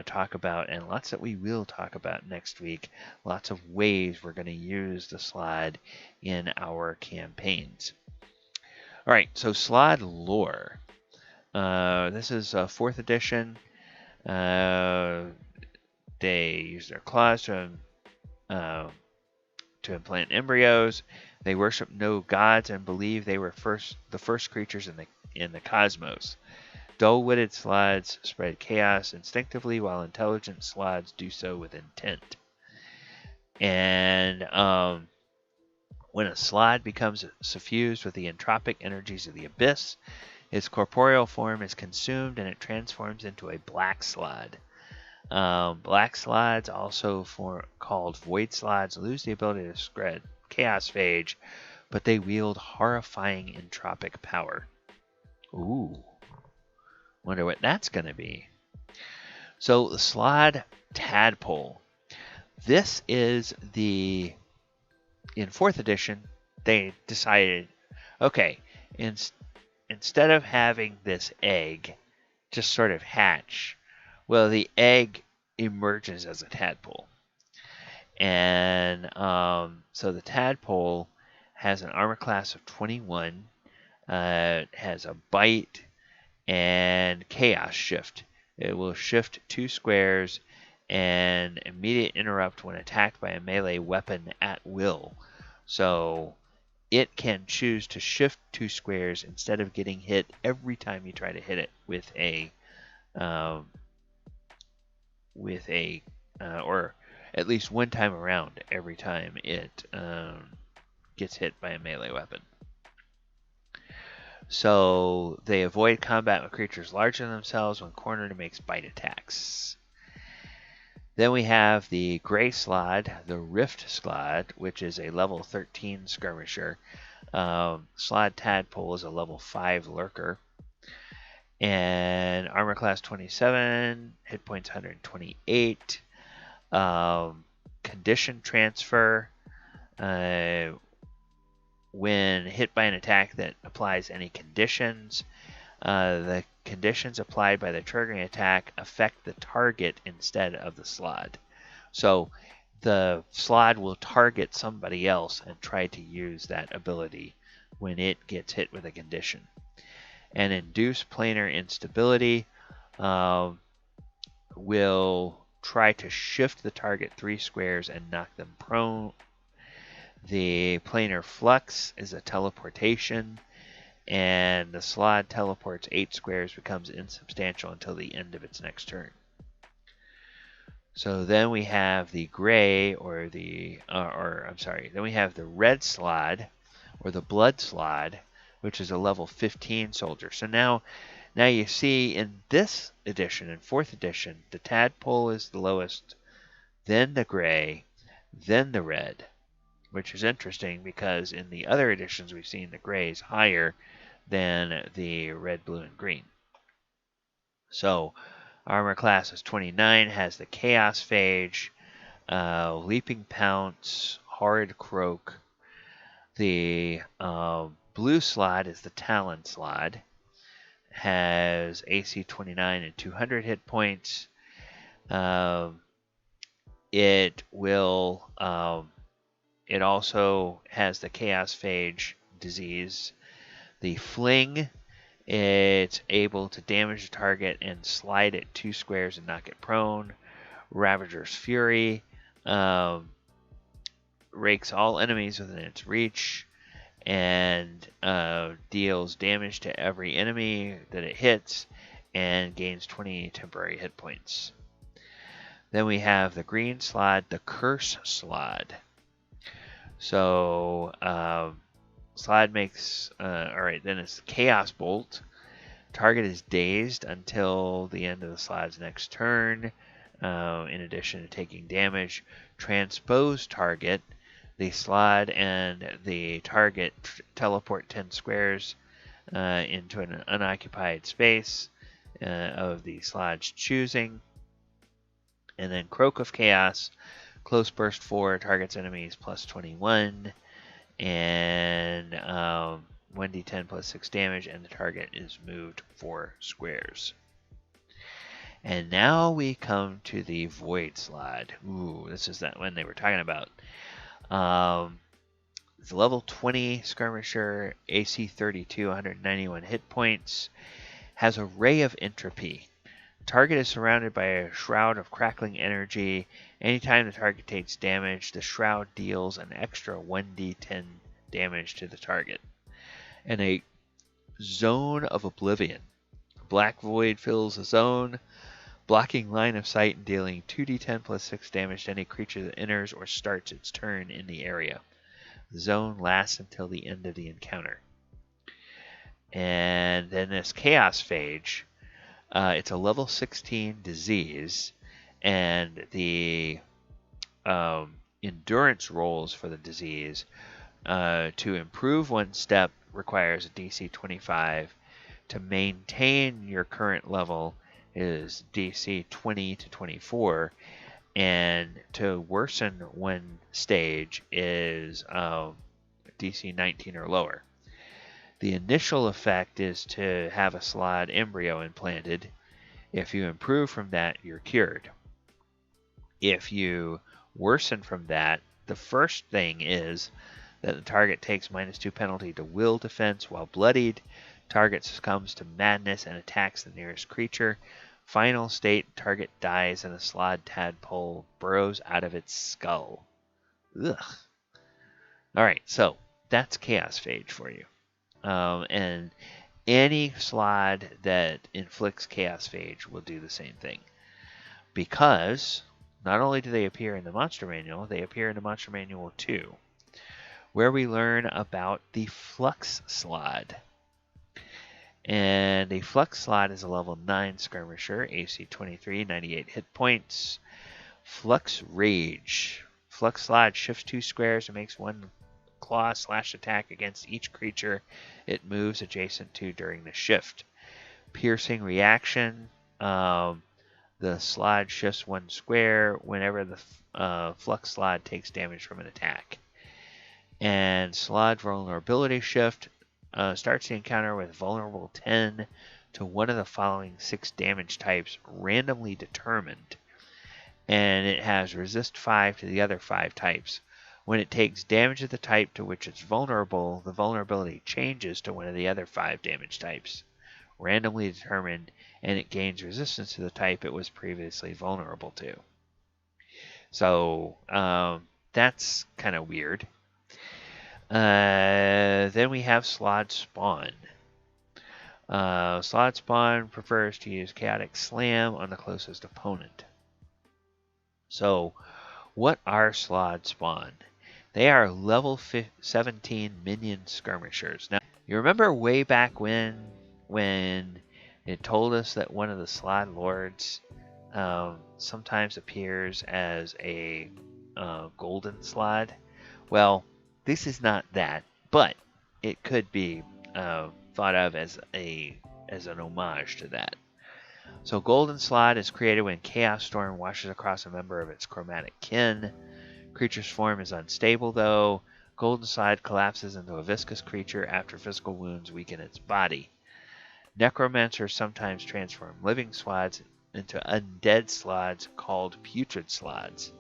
talk about, and lots that we will talk about next week. Lots of ways we're going to use the Slaad in our campaigns. All right, so Slaad Lore. This is 4th edition. They use their claws to implant embryos. They worship no gods and believe they were the first creatures in the cosmos. Dull-witted Slaads spread chaos instinctively, while intelligent Slaads do so with intent. And when a Slaad becomes suffused with the entropic energies of the abyss, its corporeal form is consumed and it transforms into a Black Slaad. Black Slaads, also called Void Slaads, lose the ability to spread chaos phage, but they wield horrifying entropic power. Ooh. Wonder what that's going to be. So, the Slaad Tadpole. This is in 4th edition, they decided, okay, instead of having this egg just sort of hatch, well, the egg emerges as a tadpole. And so the tadpole has an armor class of 21, has a bite, and chaos shift. It will shift 2 squares and immediate interrupt when attacked by a melee weapon at will. So it can choose to shift 2 squares instead of getting hit every time you try to hit it with or at least one time around every time it gets hit by a melee weapon. So they avoid combat with creatures larger than themselves when cornered and makes bite attacks. Then we have the Gray Slaad, the Rift Slaad, which is a level 13 skirmisher. Slaad Tadpole is a level 5 lurker. And armor class 27, hit points 128. Condition transfer. When hit by an attack that applies any conditions, the conditions applied by the triggering attack affect the target instead of the Slaad. So the Slaad will target somebody else and try to use that ability when it gets hit with a condition. And induce planar instability will try to shift the target 3 squares and knock them prone. The planar flux is a teleportation, and the Slaad teleports 8 squares, becomes insubstantial until the end of its next turn. So then we have the gray, then we have the Red Slaad, or the Blood Slaad, which is a level 15 soldier. So now Now you see in this edition, in 4th edition, the Tadpole is the lowest, then the gray, then the red, which is interesting because in the other editions we've seen the gray is higher than the red, blue, and green. So armor class is 29, has the Chaos Phage, Leaping Pounce, Horrid Croak. The Blue Slaad is the Talon Slaad. Has AC 29 and 200 hit points. It will. It also has the Chaos Phage disease. The Fling. It's able to damage the target and slide it 2 squares and knock it prone. Ravager's Fury. Rakes all enemies within its reach and deals damage to every enemy that it hits and gains 20 temporary hit points. Then we have the Green Slaad, the Curse Slaad. So Slaad makes, alright, then it's Chaos Bolt. Target is dazed until the end of the Slaad's next turn, in addition to taking damage. Transpose target. The Slaad and the target teleport 10 squares into an unoccupied space of the Slaad's choosing. And then Croak of Chaos, Close Burst 4, targets enemies plus 21, and 1d10 plus 6 damage, and the target is moved 4 squares. And now we come to the Void Slaad. Ooh, this is that one they were talking about. It's a level 20 skirmisher, AC 32, 191 hit points, has a Ray of Entropy. Target is surrounded by a shroud of crackling energy. Anytime the target takes damage, the shroud deals an extra 1d10 damage to the target. And a Zone of Oblivion. Black Void fills the zone, blocking line of sight and dealing 2d10 plus 6 damage to any creature that enters or starts its turn in the area. The zone lasts until the end of the encounter. And then this Chaos Phage, it's a level 16 disease, and the endurance rolls for the disease to improve 1 step requires a DC 25. To maintain your current level is DC 20 to 24, and to worsen 1 stage is DC 19 or lower. The initial effect is to have a Slaad embryo implanted. If you improve from that, you're cured. If you worsen from that, the first thing is that the target takes -2 penalty to will defense while bloodied. Target succumbs to madness and attacks the nearest creature. Final state, target dies and a Slaad Tadpole burrows out of its skull. Ugh. Alright, so that's Chaos Phage for you. And any Slaad that inflicts Chaos Phage will do the same thing. Because not only do they appear in the Monster Manual, they appear in the Monster Manual 2, where we learn about the Flux Slaad. And the Flux Slaad is a level 9 skirmisher, AC 23, 98 hit points. Flux Rage. Flux Slaad shifts 2 squares and makes 1 claw slash attack against each creature it moves adjacent to during the shift. Piercing Reaction. The Slaad shifts 1 square whenever the Flux Slaad takes damage from an attack. And Slaad Vulnerability Shift. Starts the encounter with vulnerable 10 to one of the following 6 damage types randomly determined. And it has resist 5 to the other 5 types. When it takes damage of the type to which it's vulnerable, the vulnerability changes to one of the other 5 damage types, randomly determined, and it gains resistance to the type it was previously vulnerable to. So that's kind of weird. Then we have Slaad Spawn. Slaad Spawn prefers to use Chaotic Slam on the closest opponent. So, what are Slaad Spawn? They are level 17 minion skirmishers. Now, you remember way back when It told us that one of the Slaad Lords sometimes appears as a Golden Slaad. Well, this is not that, but it could be thought of as an homage to that. So Golden Slaad is created when Chaos Storm washes across a member of its chromatic kin. Creature's form is unstable, though. Golden Slaad collapses into a viscous creature after physical wounds weaken its body. Necromancers sometimes transform living Slaads into undead Slaads called Putrid Slaads.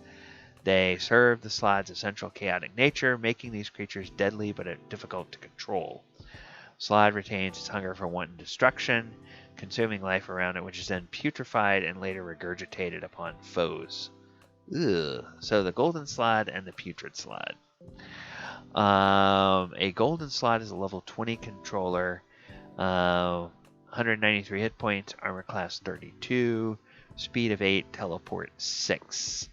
They serve the Slaad's essential chaotic nature, making these creatures deadly but difficult to control. Slaad retains its hunger for wanton destruction, consuming life around it, which is then putrefied and later regurgitated upon foes. Ugh. So the Golden Slaad and the Putrid Slaad. A Golden Slaad is a level 20 controller, 193 hit points, armor class 32, speed of 8, teleport 6.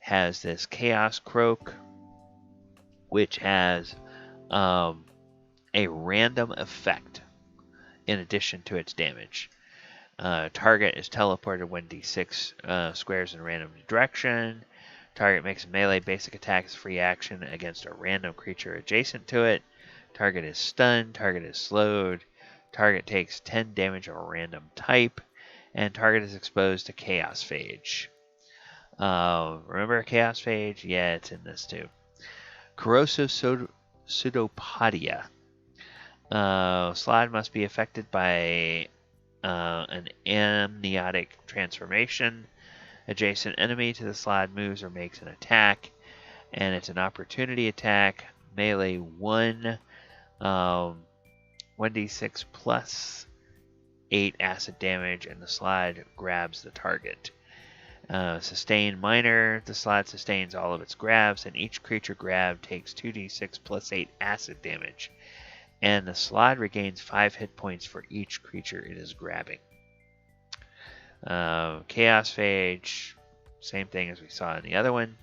Has this Chaos Croak, which has a random effect in addition to its damage. Target is teleported 1d6 squares in a random direction. Target makes a melee basic attack as free action against a random creature adjacent to it. Target is stunned. Target is slowed. Target takes 10 damage of a random type. And target is exposed to Chaos Phage. Remember Chaos Phage? Yeah, it's in this too. Corrosive Pseudopodia. Slaad must be affected by an amniotic transformation. Adjacent enemy to the Slaad moves or makes an attack, and it's an opportunity attack. Melee 1, 1d6 plus 8 acid damage, and the Slaad grabs the target. Sustain minor. The Slaad sustains all of its grabs, and each creature grabbed takes 2d6 plus 8 acid damage. And the Slaad regains 5 hit points for each creature it is grabbing. Chaos Phage, same thing as we saw in the other one.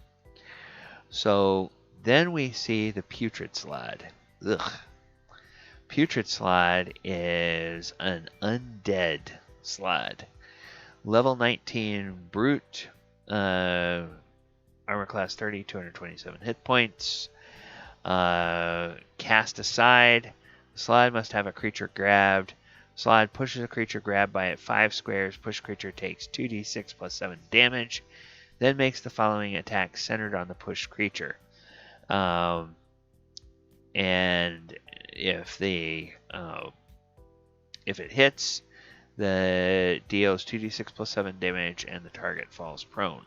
So then we see the Putrid Slaad. Ugh. Putrid Slaad is an undead Slaad. Level 19 Brute, armor class 30, 227 hit points. Cast aside. The Slaad must have a creature grabbed. Slaad pushes a creature grabbed by it 5 squares. Push creature takes 2d6 plus 7 damage. Then makes the following attack centered on the pushed creature. And if it hits, the deals 2d6 plus 7 damage and the target falls prone.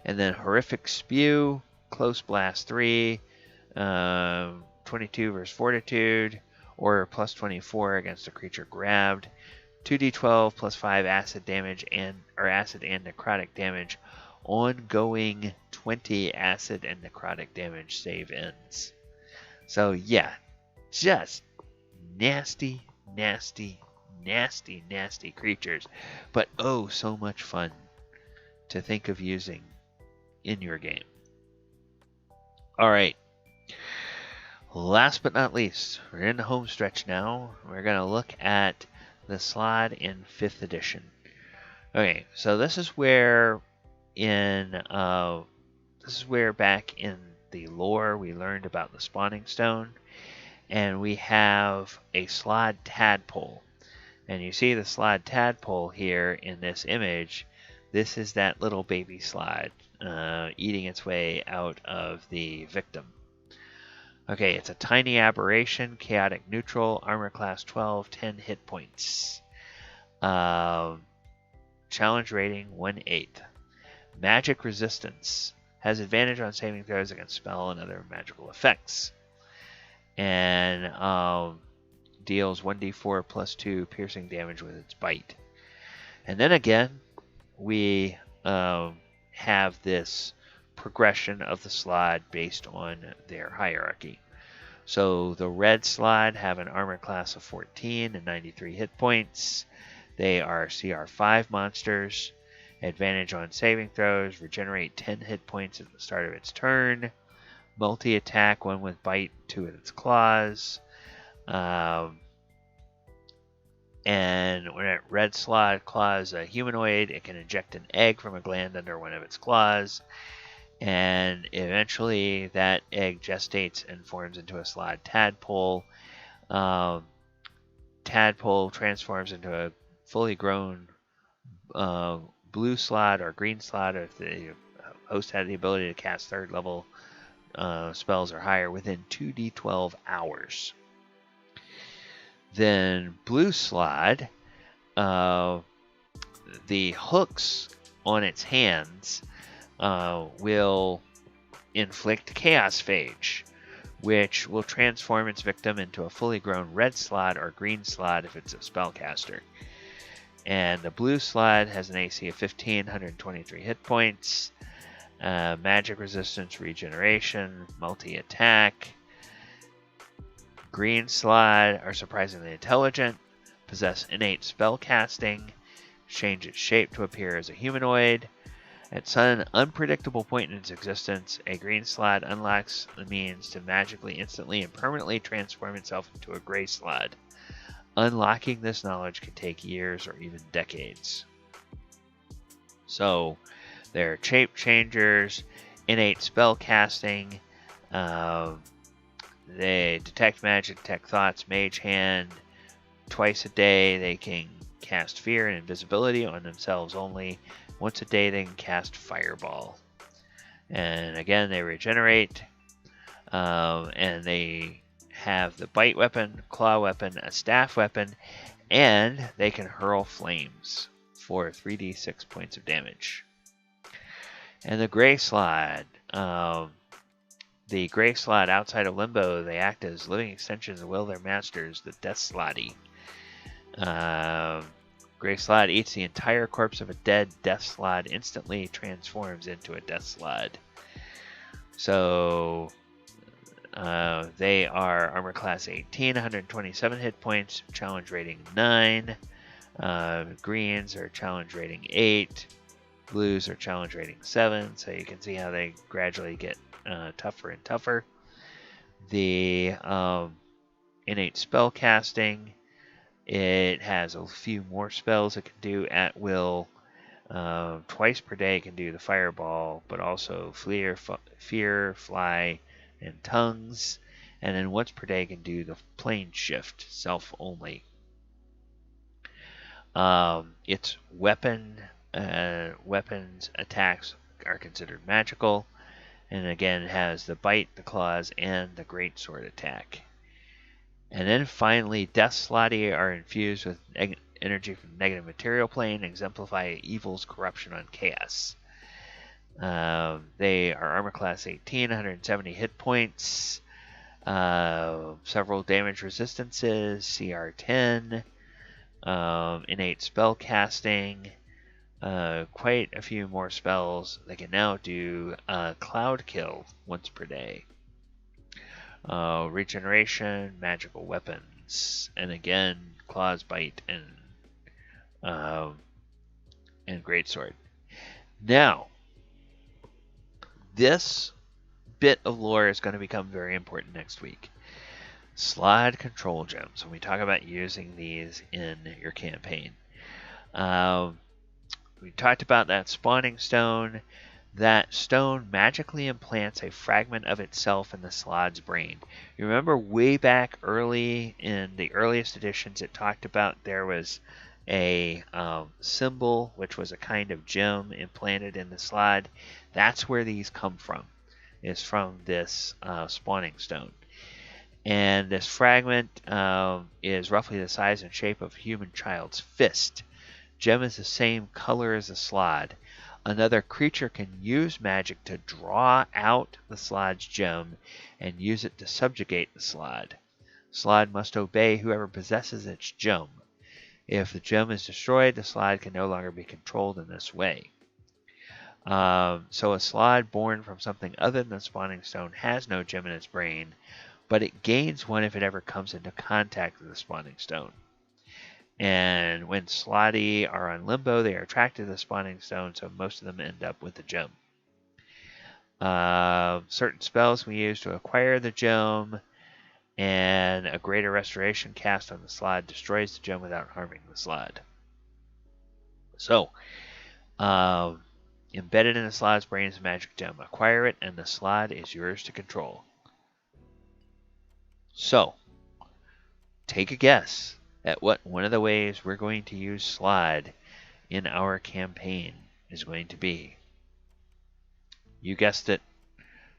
And then Horrific Spew, Close Blast 3, 22 versus Fortitude, or plus 24 against a creature grabbed. 2d12 plus 5 acid damage or acid and necrotic damage. Ongoing 20 acid and necrotic damage save ends. So yeah, just nasty, nasty, nasty, nasty creatures, but oh, so much fun to think of using in your game. All right. Last but not least, we're in the home stretch now. We're going to look at the Slaad in 5th edition. Okay, so this is where back in the lore we learned about the spawning stone, and we have a Slaad Tadpole. And you see the Slaad Tadpole here in this image. This is that little baby Slaad eating its way out of the victim. Okay, it's a tiny aberration, chaotic neutral, armor class 12, 10 hit points. Challenge rating 1/8. Magic resistance. Has advantage on saving throws against spell and other magical effects. And deals 1d4 plus 2 piercing damage with its bite. And then again, we have this progression of the Slaad based on their hierarchy. So the red Slaad have an armor class of 14 and 93 hit points. They are CR5 monsters. Advantage on saving throws. Regenerate 10 hit points at the start of its turn. Multi-attack, one with bite, 2 with its claws. And when a red Slaad claws a humanoid, it can inject an egg from a gland under one of its claws. And eventually that egg gestates and forms into a Slaad Tadpole. Tadpole transforms into a fully grown Blue Slaad or Green Slaad if the host had the ability to cast third level spells or higher within 2d12 hours. Then Blue Slaad, the hooks on its hands will inflict Chaos Phage, which will transform its victim into a fully grown Red Slaad or Green Slaad if it's a spellcaster. And the Blue Slaad has an AC of 15, 123 hit points, magic resistance, regeneration, multi-attack. Green Slaad are surprisingly intelligent, possess innate spellcasting, change its shape to appear as a humanoid. At some unpredictable point in its existence, a Green Slaad unlocks the means to magically, instantly, and permanently transform itself into a Gray Slaad. Unlocking this knowledge can take years or even decades. So, they're shape changers, innate spell casting, they detect magic, detect thoughts, mage hand. Twice a day they can cast fear and invisibility on themselves only. Once a day they can cast fireball. And again, they regenerate, and they have the bite weapon, claw weapon, a staff weapon, and they can hurl flames for 3d6 points of damage. And the Gray Slaad, outside of Limbo, they act as living extensions of the will of their masters, the Death Slaadi. Gray Slaad eats the entire corpse of a dead Death Slaad, instantly transforms into a Death Slaad. So they are armor class 18, 127 hit points, challenge rating 9. Greens are challenge rating 8. Blues are challenge rating 7. So you can see how they gradually get tougher and tougher. The innate spell casting, it has a few more spells it can do at will. Twice per day it can do the fireball, but also fear, fly, and tongues. And then once per day it can do the plane shift, self only. Its weapons attacks are considered magical. And again, it has the bite, the claws, and the great sword attack. And then finally, Death Slaadi are infused with energy from the negative material plane, exemplify evil's corruption on chaos. They are armor class 18, 170 hit points, several damage resistances, CR 10, innate spell casting, quite a few more spells. They can now do Cloud Kill once per day. Regeneration, magical weapons, and again, claws, bite, and greatsword. Now, this bit of lore is going to become very important next week. Slaad control gems. When we talk about using these in your campaign, we talked about that spawning stone. That stone magically implants a fragment of itself in the Slaad's brain. You remember way back early in the earliest editions, it talked about there was a symbol, which was a kind of gem implanted in the Slaad. That's where these come from, is from this spawning stone. And this fragment is roughly the size and shape of a human child's fist. Gem is the same color as the Slaad. Another creature can use magic to draw out the Slaad's gem and use it to subjugate the Slaad. Slaad must obey whoever possesses its gem. If the gem is destroyed, the Slaad can no longer be controlled in this way. So a Slaad born from something other than the spawning stone has no gem in its brain, but it gains one if it ever comes into contact with the spawning stone. And when Slaadi are on Limbo, they are attracted to the spawning stone, so most of them end up with the gem. Certain spells we use to acquire the gem And a greater restoration cast on the Slaad destroys the gem without harming the Slaad. So, embedded in the Slaad's brain is a magic gem. Acquire it, and the Slaad is yours to control. So, take a guess at what one of the ways we're going to use Slaad in our campaign is going to be. You guessed it.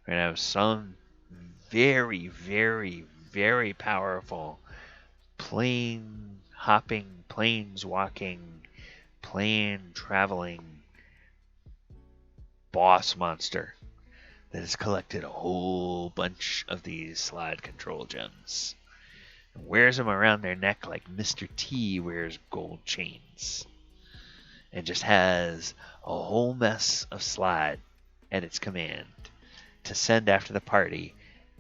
We're going to have some very, very, very powerful plane hopping, planes walking, plane traveling boss monster that has collected a whole bunch of these Slaad control gems and wears them around their neck like Mr. T wears gold chains, and just has a whole mess of Slaad at its command to send after the party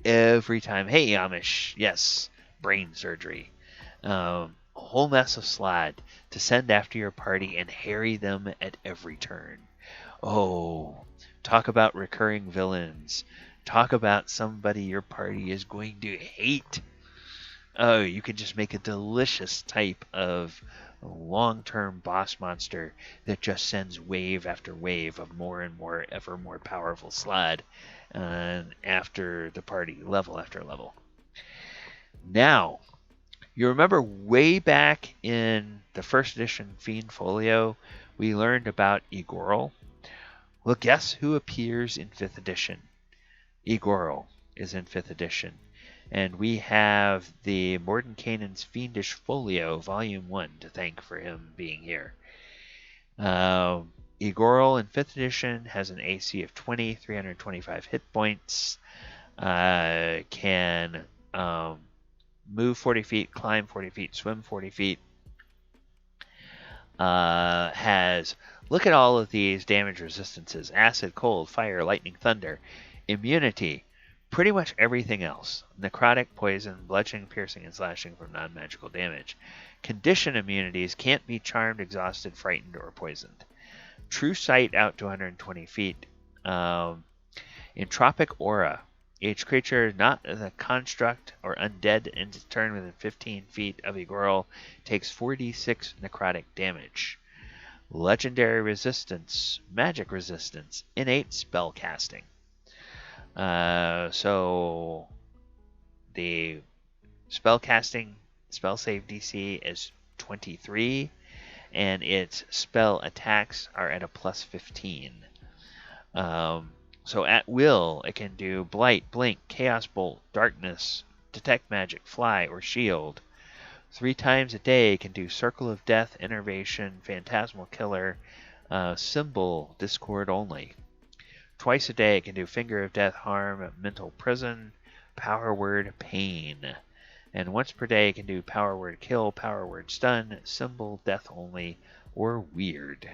every time. Hey, Amish, yes, brain surgery. A whole mess of Slaad to send after your party and harry them at every turn. Oh, talk about recurring villains. Talk about somebody your party is going to hate. Oh, you could just make a delicious type of long-term boss monster that just sends wave after wave of more and more, ever more powerful Slaad after the party, level after level. Now, you remember way back in the first edition Fiend Folio, we learned about Ygorl. Well, guess who appears in 5th edition? Ygorl is in 5th edition. And we have the Mordenkainen's Fiendish Folio, Volume 1, to thank for him being here. Ygorl in 5th edition has an AC of 20, 325 hit points, can move 40 feet, climb 40 feet, swim 40 feet, has, look at all of these damage resistances: acid, cold, fire, lightning, thunder, immunity, pretty much everything else: necrotic, poison, bludgeoning, piercing, and slashing from non-magical damage. Condition immunities: can't be charmed, exhausted, frightened, or poisoned. True sight out to 120 feet. Entropic aura: each creature not the construct or undead in its turn within 15 feet of Ygorl takes 4d6 necrotic damage. Legendary resistance: magic resistance, innate spell casting. So the spell casting spell save DC is 23, and its spell attacks are at a plus 15. So at will, it can do Blight, Blink, Chaos Bolt, Darkness, Detect Magic, Fly, or Shield. 3 times a day, it can do Circle of Death, Enervation, Phantasmal Killer, Symbol, Discord only. Twice a day, it can do Finger of Death, Harm, Mental Prison, Power Word, Pain. And once per day, it can do Power Word, Kill, Power Word, Stun, Symbol, Death only, or Weird.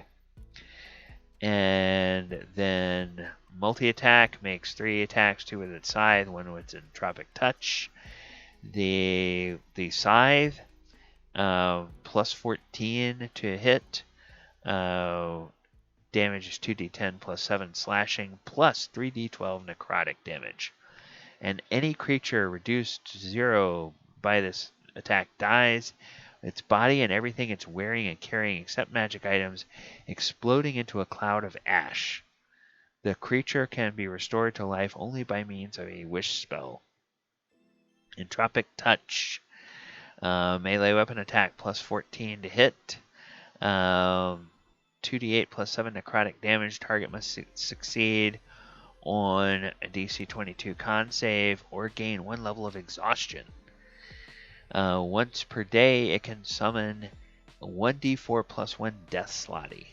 And then multi-attack makes 3 attacks, 2 with its scythe, 1 with its entropic touch. The scythe, plus 14 to hit. Damage is 2d10 plus 7 slashing plus 3d12 necrotic damage. And any creature reduced to 0 by this attack dies. Its body and everything it's wearing and carrying except magic items exploding into a cloud of ash. The creature can be restored to life only by means of a wish spell. Entropic touch. Melee weapon attack plus 14 to hit. 2d8 plus 7 necrotic damage. Target must succeed on a DC 22 con save or gain 1 level of exhaustion. Once per day, it can summon 1d4 plus 1 Death Slaadi.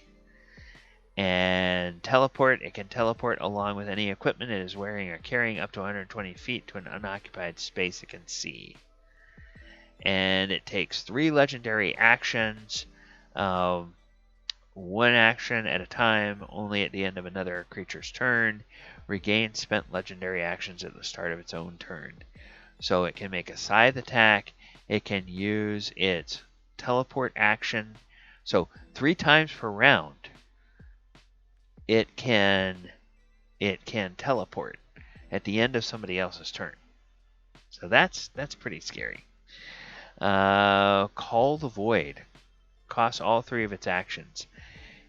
And teleport, it can teleport along with any equipment it is wearing or carrying up to 120 feet to an unoccupied space it can see. And it takes 3 legendary actions, 1 action at a time, only at the end of another creature's turn. Regain spent legendary actions at the start of its own turn. So it can make a scythe attack, it can use its teleport action. So 3 times per round, it can teleport at the end of somebody else's turn. So that's pretty scary. Call the Void. Costs all 3 of its actions.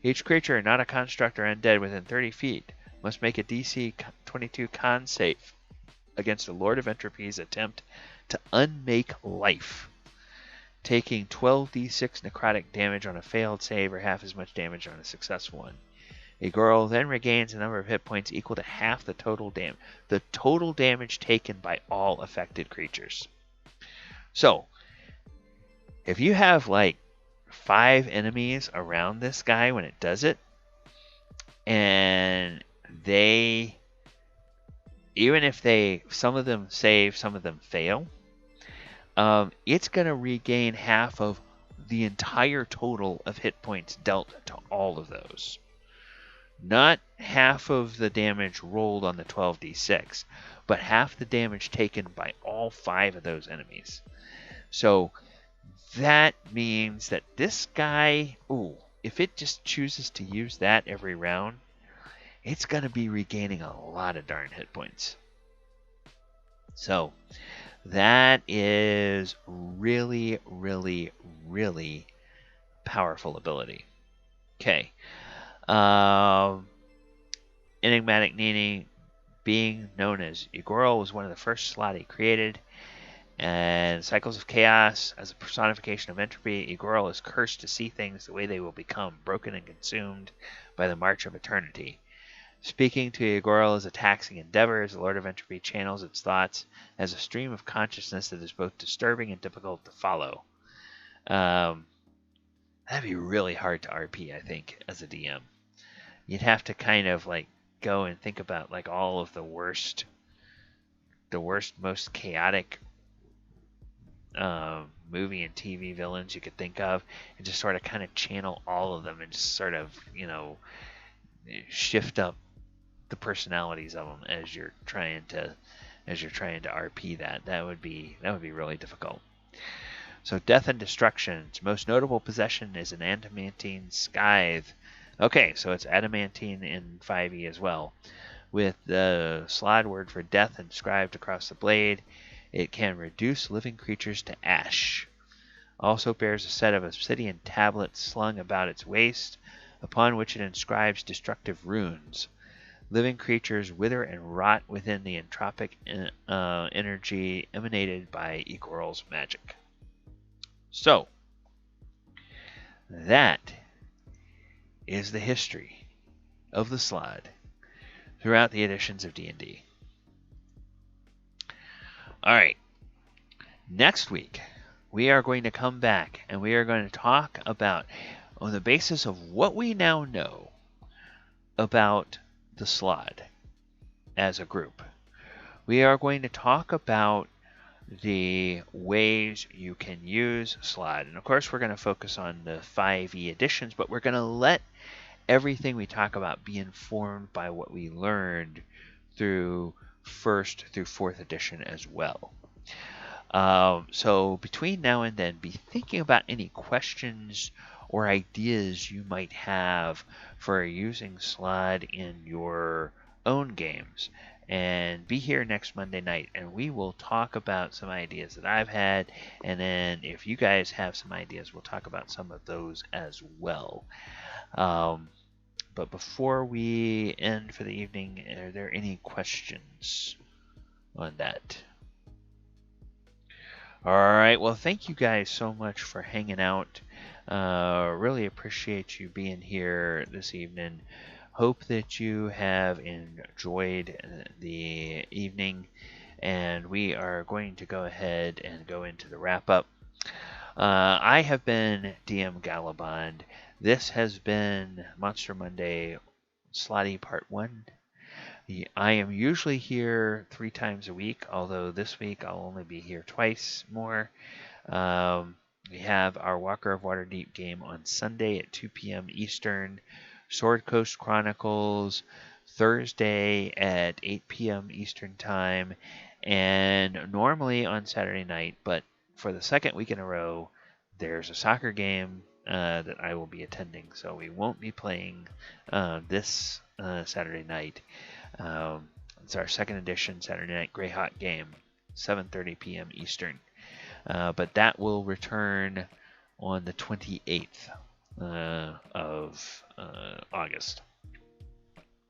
Each creature, not a construct or undead, within 30 feet must make a DC 22 con save against a Lord of Entropy's attempt to unmake life, taking 12d6 necrotic damage on a failed save or half as much damage on a successful one. Ygorl then regains a number of hit points equal to half the total damage taken by all affected creatures. So, if you have like 5 enemies around this guy when it does it, and they, even if some of them save, some of them fail, it's going to regain half of the entire total of hit points dealt to all of those. Not half of the damage rolled on the 12d6, but half the damage taken by all 5 of those enemies. So that means that this guy, if it just chooses to use that every round, it's going to be regaining a lot of darn hit points. So that is really, really, really powerful ability. Okay. Enigmatic Nini, being known as Ygorl, was one of the first Slaadi created. And Cycles of Chaos, as a personification of entropy, Ygorl is cursed to see things the way they will become, broken and consumed by the march of eternity. Speaking to Ygorl is a taxing endeavor, as the Lord of Entropy channels its thoughts as a stream of consciousness that is both disturbing and difficult to follow. That'd be really hard to RP, I think, as a DM. You'd have to kind of like go and think about like all of the worst, most chaotic movie and TV villains you could think of, and just sort of kind of channel all of them and just sort of, shift up the personalities of them as you're trying to RP that. That would be really difficult. So Death and Destruction. Its most notable possession is an adamantine scythe. Okay, so it's adamantine in 5e as well. With the Slaad word for death inscribed across the blade, it can reduce living creatures to ash. Also bears a set of obsidian tablets slung about its waist, upon which it inscribes destructive runes. Living creatures wither and rot within the entropic energy emanated by Ygorl's magic. So, that is the history of the Slaad throughout the editions of D&D. Alright, next week we are going to come back and we are going to talk about, on the basis of what we now know about the Slaad as a group, we are going to talk about the ways you can use Slaad. And of course we're going to focus on the 5e editions, but we're going to let everything we talk about be informed by what we learned through 1st through 4th edition as well. So between now and then, be thinking about any questions or ideas you might have for using Slaad in your own games. And be here next Monday night, and we will talk about some ideas that I've had, and then if you guys have some ideas, we'll talk about some of those as well. But before we end for the evening, are there any questions on that? Alright, well, thank you guys so much for hanging out. Really appreciate you being here this evening. Hope that you have enjoyed the evening, and we are going to go ahead and go into the wrap-up. I have been DM Galabond. This has been Monster Monday Slaadi Part 1. I am usually here 3 times a week, although this week I'll only be here twice more. We have our Walker of Waterdeep game on Sunday at 2 p.m. Eastern. Sword Coast Chronicles Thursday at 8 p.m. Eastern Time, and normally on Saturday night, but for the 2nd week in a row, there's a soccer game that I will be attending, so we won't be playing this Saturday night. It's our 2nd edition Saturday night Greyhawk game. 7:30 p.m. Eastern. But that will return on the 28th of August.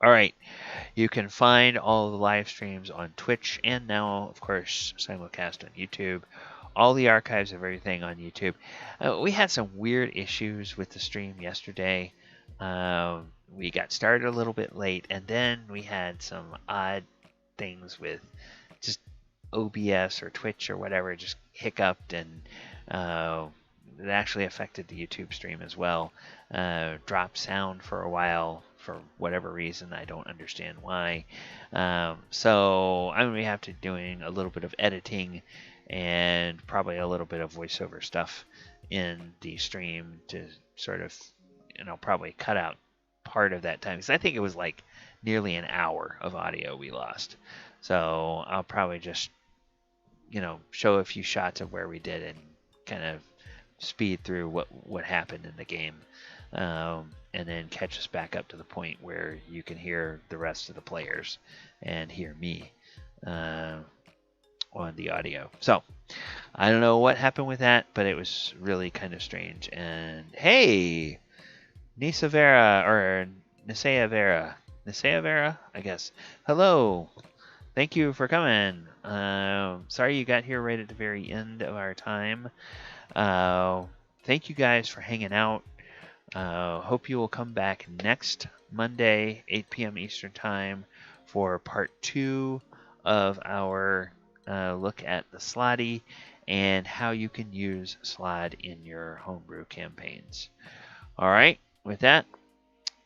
All right, you can find all the live streams on Twitch and now, of course, simulcast on YouTube. All the archives of everything on YouTube. We had some weird issues with the stream yesterday. We got started a little bit late, and then we had some odd things with just OBS or Twitch or whatever, just hiccuped, and it actually affected the YouTube stream as well. Dropped sound for a while for whatever reason. I don't understand why. So I'm going to have to doing a little bit of editing and probably a little bit of voiceover stuff in the stream to sort of, probably cut out part of that time. Because I think it was like nearly an hour of audio we lost. So I'll probably just, show a few shots of where we did and kind of speed through what happened in the game. And then catch us back up to the point where you can hear the rest of the players and hear me on the audio. So I don't know what happened with that, but it was really kind of strange. And hey, Nisa Vera, or Nisea Vera, I guess. Hello. Thank you for coming. Sorry you got here right at the very end of our time. Thank you guys for hanging out. Hope you will come back next Monday, 8 p.m. Eastern Time, for part 2 of our look at the Slaadi and how you can use Slaad in your homebrew campaigns. All right, with that,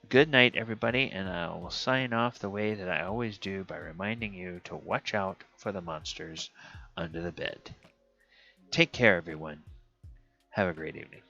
good night, everybody, and I will sign off the way that I always do by reminding you to watch out for the monsters under the bed. Take care, everyone. Have a great evening.